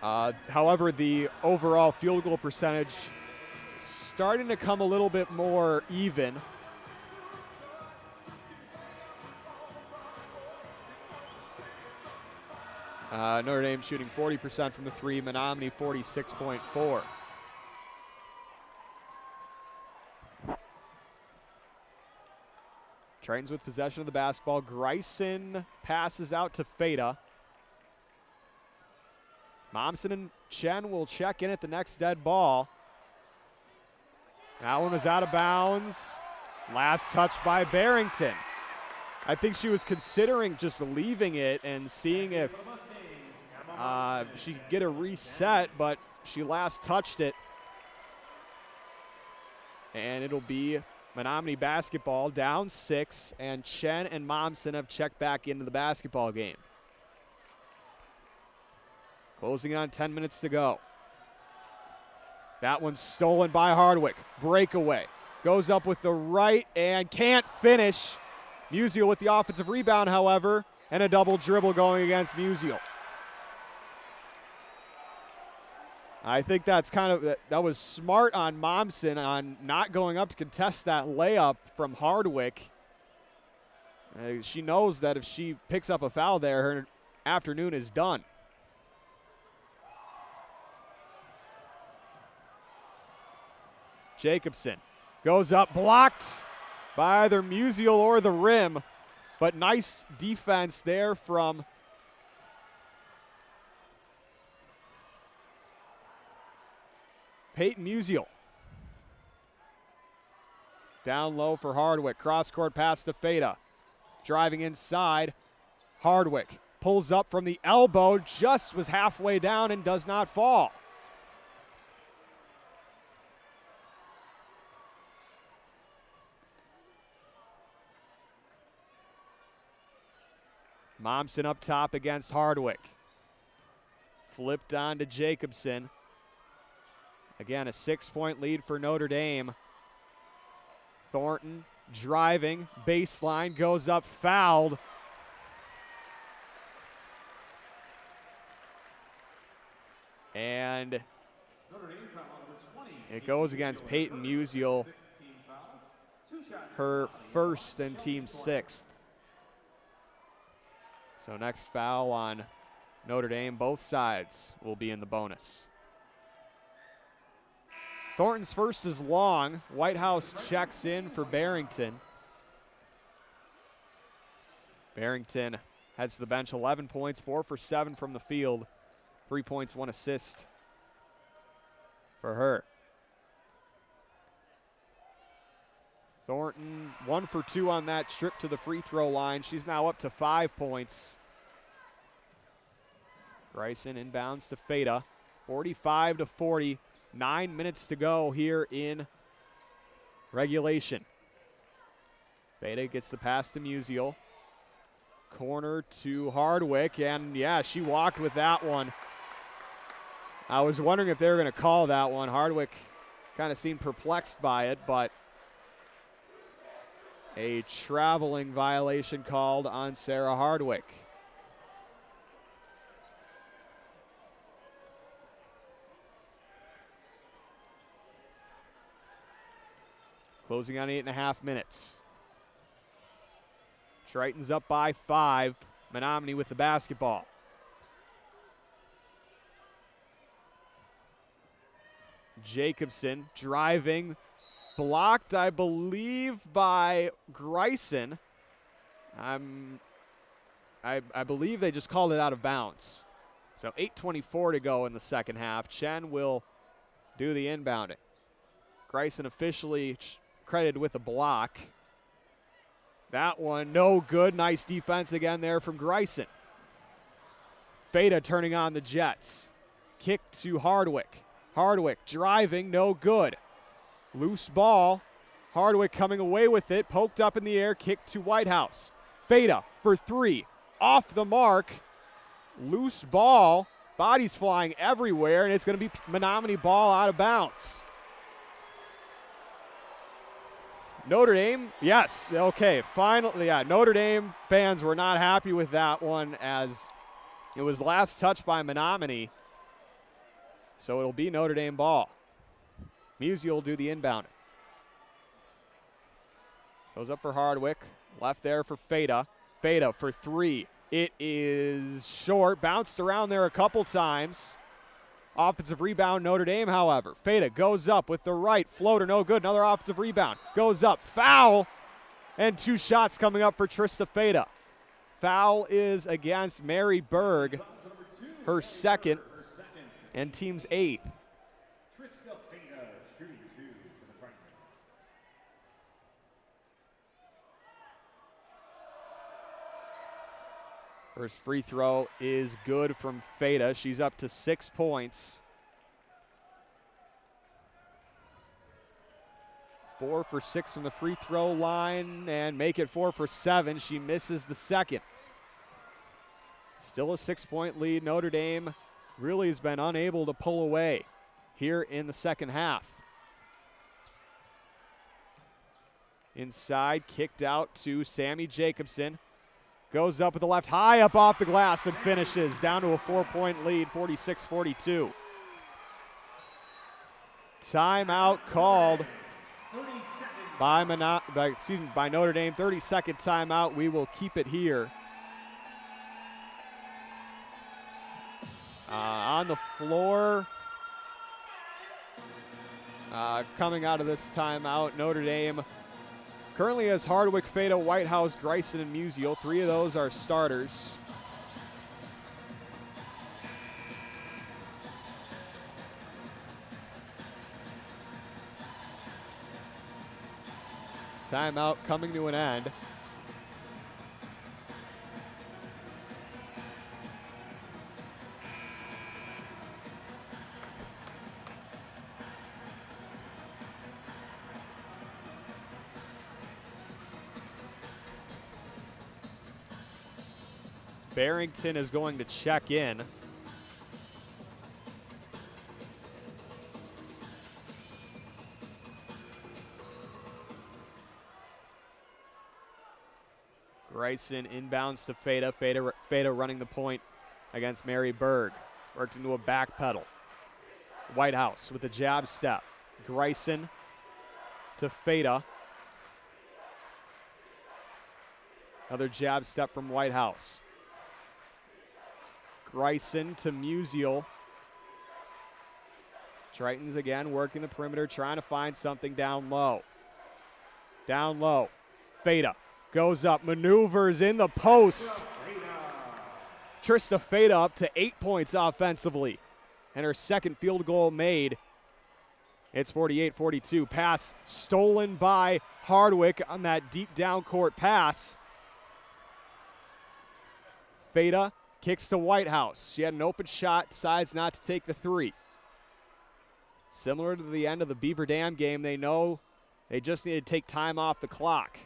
However, the overall field goal percentage starting to come a little bit more even. Notre Dame shooting 40% from the three, Menomonie 46.4. Tritons with possession of the basketball. Greisen passes out to Feta. Momsen and Chen will check in at the next dead ball. That one was out of bounds. Last touch by Barrington. I think she was considering just leaving it and seeing if she could get a reset, but she last touched it. And it'll be Menomonie basketball, down 6, and Chen and Momsen have checked back into the basketball game. Closing in on 10 minutes to go. That one's stolen by Hardwick. Breakaway. Goes up with the right and can't finish. Musial with the offensive rebound, however, and a double dribble going against Musial. I think that's that was smart on Momsen on not going up to contest that layup from Hardwick. She knows that if she picks up a foul there, her afternoon is done. Jacobson goes up, blocked by either Musial or the rim, but nice defense there from Peyton Musial. Down low for Hardwick. Cross-court pass to Feta. Driving inside. Hardwick pulls up from the elbow, just was halfway down and does not fall. Momsen up top against Hardwick. Flipped on to Jacobson. Again, a 6-point lead for Notre Dame. Thornton driving, baseline, goes up, fouled. And it goes against Peyton Musial, her first and team 6th. So next foul on Notre Dame, both sides will be in the bonus. Thornton's first is long. Whitehouse checks in for Barrington. Barrington heads to the bench, 11 points, 4 for 7 from the field. 3 points, 1 assist for her. Thornton 1 for 2 on that trip to the free throw line. She's now up to 5 points. Bryson inbounds to Feta. 45-40. 9 minutes to go here in regulation. Feta gets the pass to Musial. Corner to Hardwick, and yeah, she walked with that one. I was wondering if they were going to call that one. Hardwick kind of seemed perplexed by it, but a traveling violation called on Sarah Hardwick. Closing on 8.5 minutes. Tritons up by 5. Menomonie with the basketball. Jacobson driving. Blocked, I believe, by Greisen. I believe they just called it out of bounds. So 8:24 to go in the second half. Chen will do the inbounding. Greisen officially credited with a block. That one no good. Nice defense again there from Greisen. Feta turning on the Jets. Kick to Hardwick. Hardwick driving, no good. Loose ball. Hardwick coming away with it. Poked up in the air, kick to Whitehouse. Feta for 3. Off the mark. Loose ball. Bodies flying everywhere, and it's going to be Menomonie ball out of bounds. Notre Dame, yes, okay, finally, yeah, Notre Dame fans were not happy with that one as it was last touched by Menomonie. So it'll be Notre Dame ball. Musial will do the inbounding. Goes up for Hardwick, left there for Feta. Feta for 3. It is short, bounced around there a couple times. Offensive rebound, Notre Dame, however. Feta goes up with the right floater, no good. Another offensive rebound. Goes up, foul, and 2 shots coming up for Trista Feta. Foul is against Mary Berg, her second, and team's 8th. Trista Feta shooting 2 for the Tritons. First free throw is good from Feta. She's up to 6 points. 4 for 6 from the free throw line and make it 4 for 7. She misses the second. Still a 6-point lead. Notre Dame really has been unable to pull away here in the second half. Inside, kicked out to Sammy Jacobson. Goes up with the left, high up off the glass and finishes. Down to a 4-point lead, 46-42. Timeout called by Notre Dame. 30-second timeout. We will keep it here. On the floor, coming out of this timeout, Notre Dame currently has Hardwick, Feta, Whitehouse, Greisen, and Musial. 3 of those are starters. Timeout coming to an end. Barrington is going to check in. Greisen inbounds to Feta. Feta running the point against Mary Berg. Worked into a back pedal. Whitehouse with a jab step. Greisen to Feta. Another jab step from Whitehouse. Greisen to Musial. Tritons again working the perimeter, trying to find something down low. Down low. Feta goes up, maneuvers in the post. Trista Feta up to 8 points offensively. And her second field goal made. It's 48-42. Pass stolen by Hardwick on that deep down court pass. Feta kicks to Whitehouse. She had an open shot, decides not to take the three. Similar to the end of the Beaver Dam game, they know they just need to take time off the clock.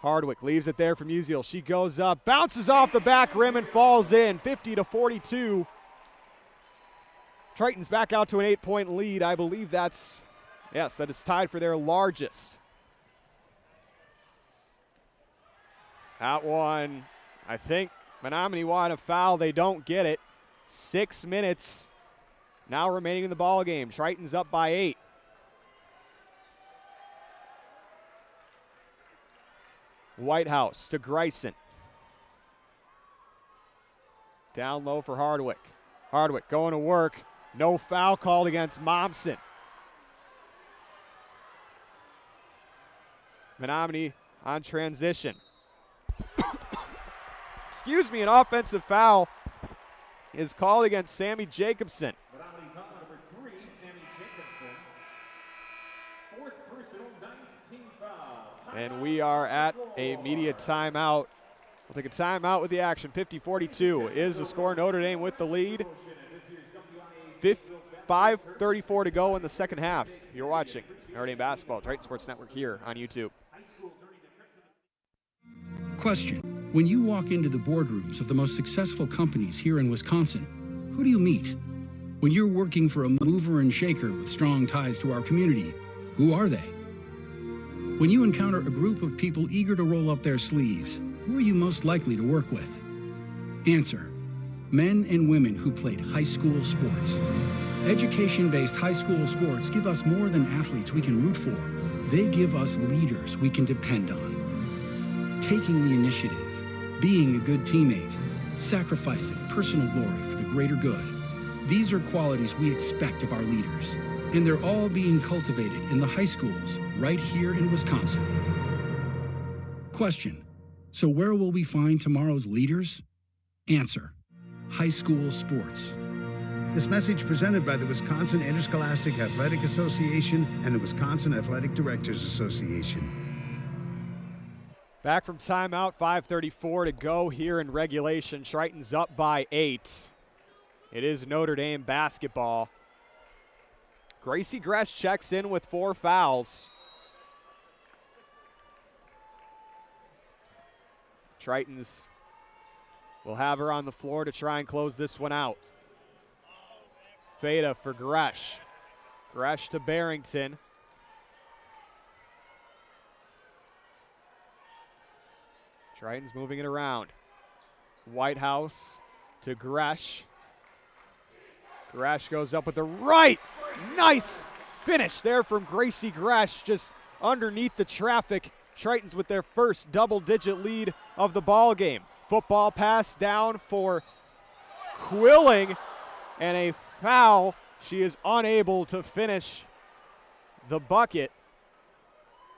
Hardwick leaves it there for Musial. She goes up, bounces off the back rim and falls in, 50-42. Tritons back out to an 8-point lead. I believe that is tied for their largest. That one, I think Menomonie wanted a foul. They don't get it. 6 minutes now remaining in the ball game. Tritons up by 8. Whitehouse to Greisen. Down low for Hardwick. Hardwick going to work. No foul called against Momsen. Menomonie on transition. Excuse me, an offensive foul is called against Sammy Jacobson. Menomonie foul number 3, Sammy Jacobson. Fourth personal, 9th team foul. And we are at a media timeout. We'll take a timeout with the action. 50-42 is the score. Notre Dame with the lead. 5:34 to go in the second half. You're watching Notre Dame basketball, Triton Sports Network here on YouTube. Question. When you walk into the boardrooms of the most successful companies here in Wisconsin, who do you meet? When you're working for a mover and shaker with strong ties to our community, who are they? When you encounter a group of people eager to roll up their sleeves, who are you most likely to work with? Answer. Men and women who played high school sports. Education-based high school sports give us more than athletes we can root for. They give us leaders we can depend on. Taking the initiative, being a good teammate, sacrificing personal glory for the greater good. These are qualities we expect of our leaders, and they're all being cultivated in the high schools right here in Wisconsin. Question. So where will we find tomorrow's leaders? Answer. High school sports. This message presented by the Wisconsin Interscholastic Athletic Association and the Wisconsin Athletic Directors Association. Back from timeout, 5:34 to go here in regulation. Tritons up by 8. It is Notre Dame basketball. Gracie Resch checks in with 4 fouls. Tritons will have her on the floor to try and close this one out. Feta for Resch. Resch to Barrington. Tritons moving it around. Whitehouse to Resch. Resch goes up with the right. Nice finish there from Gracie Resch, just underneath the traffic. Tritons with their first double-digit lead of the ball game. Football pass down for Quilling, and a foul. She is unable to finish the bucket.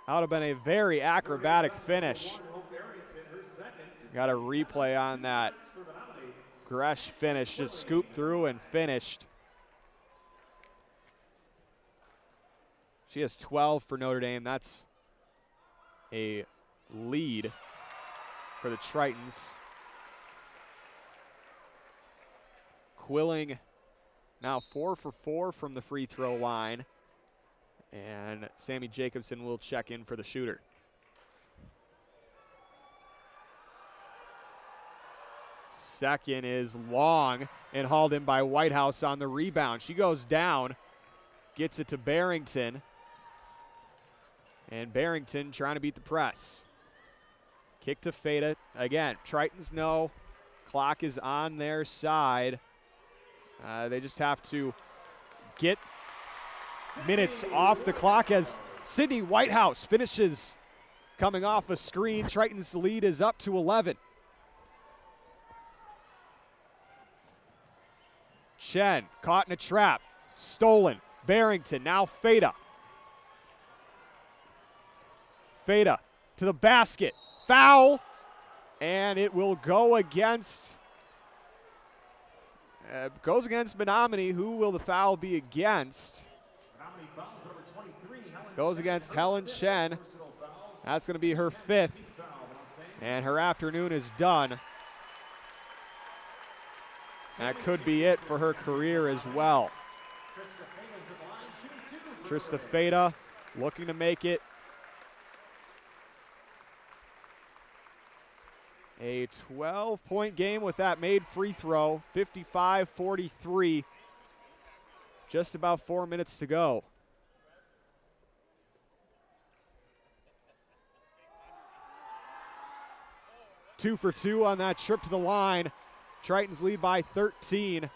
That would have been a very acrobatic finish. Got a replay on that. Resch finish, just scooped through and finished. She has 12 for Notre Dame. That's a lead for the Tritons. Quilling now 4 for 4 from the free throw line. And Sammy Jacobson will check in for the shooter. Second is long and hauled in by Whitehouse on the rebound. She goes down, gets it to Barrington. And Barrington trying to beat the press. Kick to Feta. Again, Tritons know clock is on their side. They just have to get minutes off the clock as Sydney Whitehouse finishes coming off a screen. Tritons' lead is up to 11. Chen caught in a trap. Stolen. Barrington, now Feta. Feta to the basket. Foul. And it will go against Menomonie. Who will the foul be against? Goes against Helen Chen. That's going to be her 5th. And her afternoon is done. That could be it for her career as well. Trista Feta looking to make it a 12-point game with that made free throw, 55-43. Just about 4 minutes to go. Two for two on that trip to the line. Tritons lead by 13.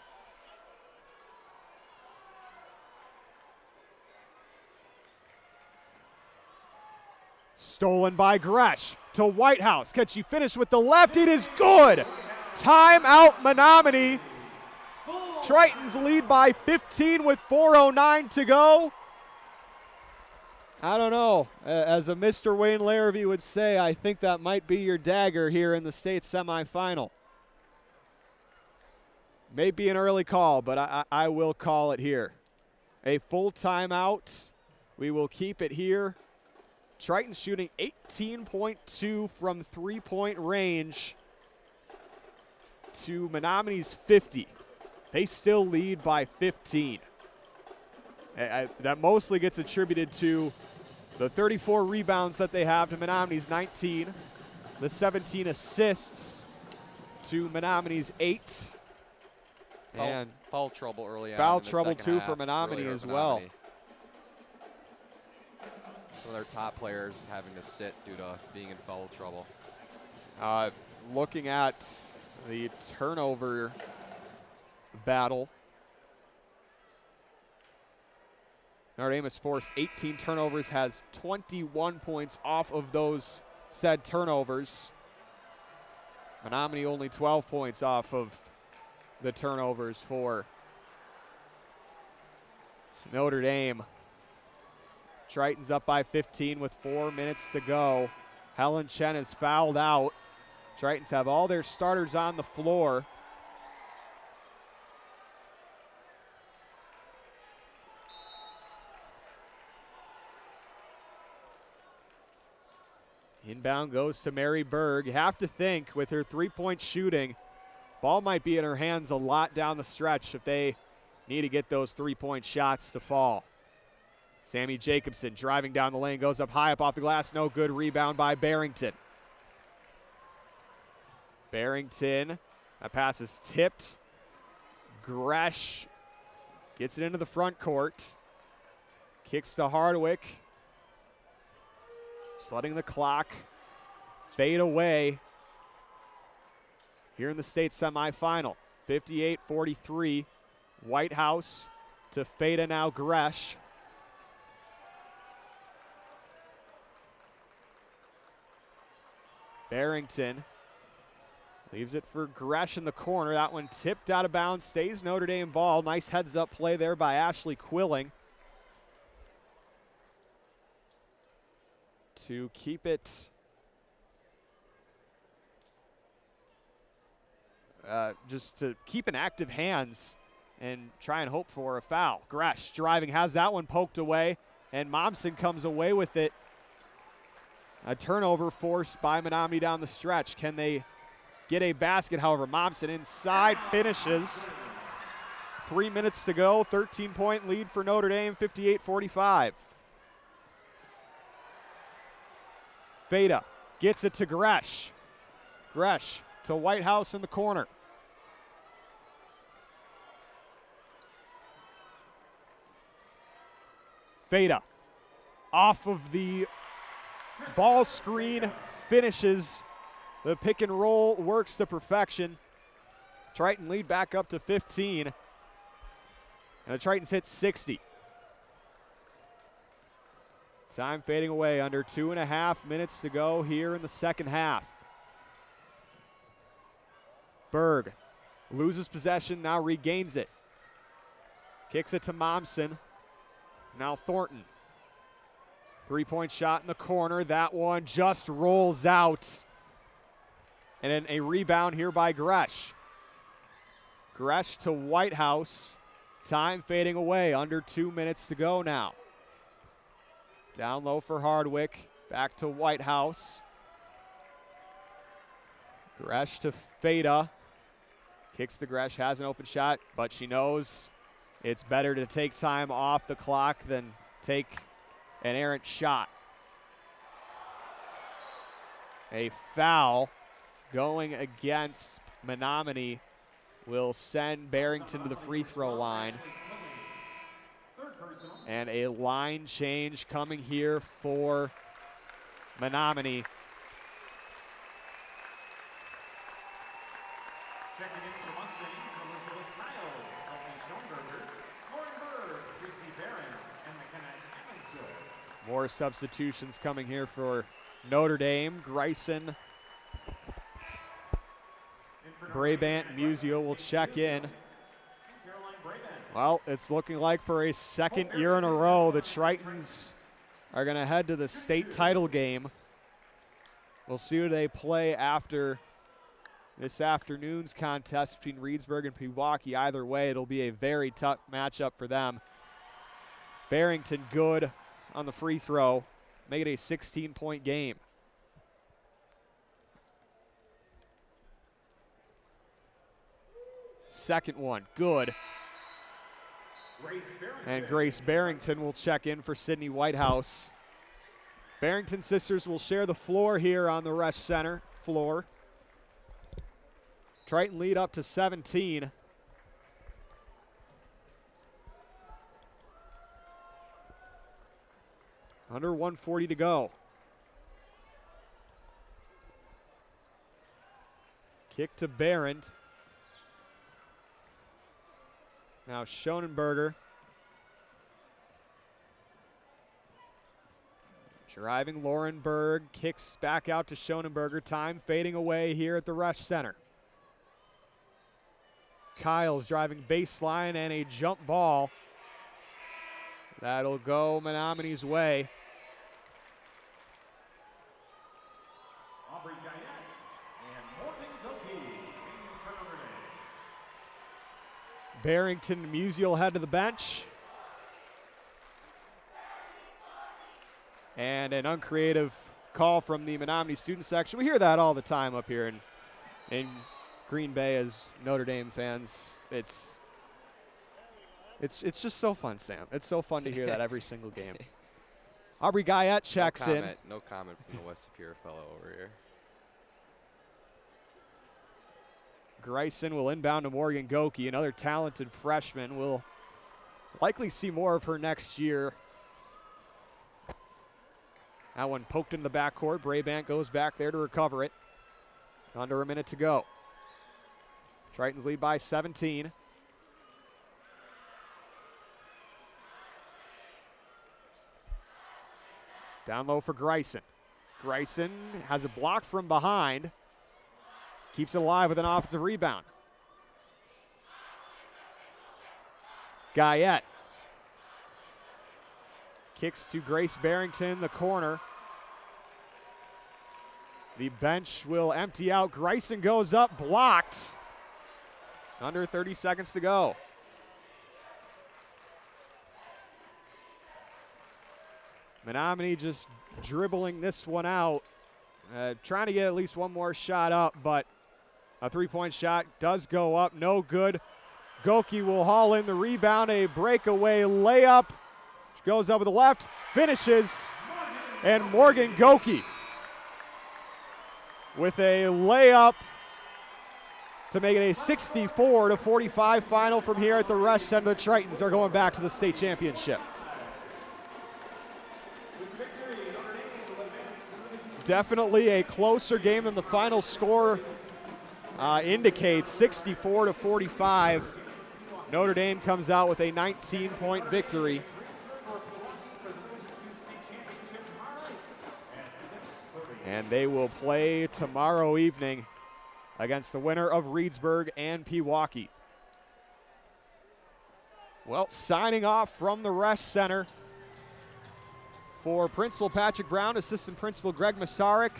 Stolen by Resch to Whitehouse. Can she finish with the left? It is good. Timeout Menomonie. Tritons lead by 15 with 4:09 to go. I don't know. As a Mr. Wayne Larrabee would say, I think that might be your dagger here in the state semifinal. May be an early call, but I will call it here. A full timeout. We will keep it here. Tritons shooting 18.2 from three-point range to Menomonie's 50. They still lead by 15. That mostly gets attributed to the 34 rebounds that they have to Menomonie's 19, the 17 assists to Menomonie's 8. And foul trouble early on. Foul trouble too for Menomonie as well. Some of their top players having to sit due to being in foul trouble. Looking at the turnover battle, Notre Dame has forced 18 turnovers, has 21 points off of those said turnovers. Menomonie only 12 points off of the turnovers for Notre Dame. Tritons up by 15 with 4 minutes to go. Helen Chen is fouled out. Tritons have all their starters on the floor. Inbound goes to Mary Berg. You have to think with her three-point shooting, ball might be in her hands a lot down the stretch if they need to get those three-point shots to fall. Sammy Jacobson driving down the lane, goes up high, up off the glass, no good. Rebound by Barrington. Barrington, that pass is tipped. Resch gets it into the front court. Kicks to Hardwick. Just letting the clock fade away here in the state semifinal. 58-43. Whitehouse to Feta now. Resch. Barrington leaves it for Resch in the corner. That one tipped out of bounds, stays Notre Dame ball. Nice heads-up play there by Ashley Quilling to keep it just to keep in active hands and try and hope for a foul. Resch driving, has that one poked away, and Momsen comes away with it. A turnover forced by Menomonie down the stretch. Can they get a basket? However, Momsen inside finishes. 3 minutes to go, 13-point lead for Notre Dame, 58-45. Feta gets it to Resch. Resch to Whitehouse in the corner. Feta off of the ball screen finishes. The pick and roll works to perfection. Triton lead back up to 15. And the Tritons hit 60. Time fading away, under 2.5 minutes to go here in the second half. Berg loses possession, now regains it. Kicks it to Momsen. Now Thornton. Three-point shot in the corner. That one just rolls out. And then a rebound here by Resch. Resch to Whitehouse. Time fading away, under 2 minutes to go now. Down low for Hardwick. Back to Whitehouse. Resch to Feda. Kicks the Resch, has an open shot, but she knows it's better to take time off the clock than take an errant shot. A foul going against Menomonie will send Barrington to the free throw line. And a line change coming here for Menomonie. Checking in for the Mustangs, Elizabeth Kiles, Sophie Schoenberger, Lauren Berg, Susie Barron, and McKenna Evanson. More substitutions coming here for Notre Dame. Greisen, Brabant, Musio will check in. Well, it's looking like for a second year in a row, the Tritons are going to head to the state title game. We'll see who they play after this afternoon's contest between Reedsburg and Pewaukee. Either way, it'll be a very tough matchup for them. Barrington good on the free throw. Make it a 16-point game. Second one, good. And Grace Barrington will check in for Sydney Whitehouse. Barrington sisters will share the floor here on the Resch Center floor. Triton lead up to 17. Under 140 to go. Kick to Barron. Now Schonenberger. Driving Lauren Berg, kicks back out to Schonenberger. Time fading away here at the Resch Center. Kyle's driving baseline and a jump ball. That'll go Menomonie's way. Aubrey Guyette and Morgan Goki. Barrington and Musial head to the bench. And an uncreative call from the Menomonie student section. We hear that all the time up here in Green Bay as Notre Dame fans. It's just so fun, Sam. It's so fun to hear that every single game. Aubrey Guyette checks in. No comment from the West Superior fellow over here. Greisen will inbound to Morgan Goki, another talented freshman. We'll likely see more of her next year. That one poked in the backcourt. Brabant goes back there to recover it. Under a minute to go. Tritons lead by 17. Down low for Greisen. Greisen has a block from behind. Keeps it alive with an offensive rebound. Guyette. Kicks to Grace Barrington, the corner. The bench will empty out. Greisen goes up, blocked. Under 30 seconds to go. Menomonie just dribbling this one out. Trying to get at least one more shot up, but a three-point shot does go up. No good. Goki will haul in the rebound. A breakaway layup. She goes up with the left, finishes, and Morgan Goki with a layup to make it a 64-45 final from here at the Resch Center. The Tritons are going back to the state championship. definitely a closer game than the final score indicates. 64-45. Notre Dame comes out with a 19-point victory. And they will play tomorrow evening against the winner of Reedsburg and Pewaukee. Well, signing off from the Resch Center for Principal Patrick Brown, Assistant Principal Greg Masaryk,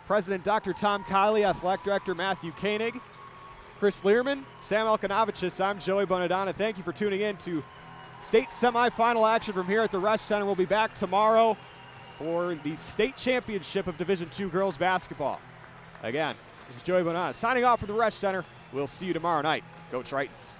President Dr. Tom Kiley, Athletic Director Matthew Koenig, Chris Learman, Sam Elkanovicius, I'm Joey Bonadonna. Thank you for tuning in to state semifinal action from here at the Resch Center. We'll be back tomorrow for the state championship of Division II girls basketball. Again, this is Joey Bonadonna signing off from the Resch Center. We'll see you tomorrow night. Go Tritons.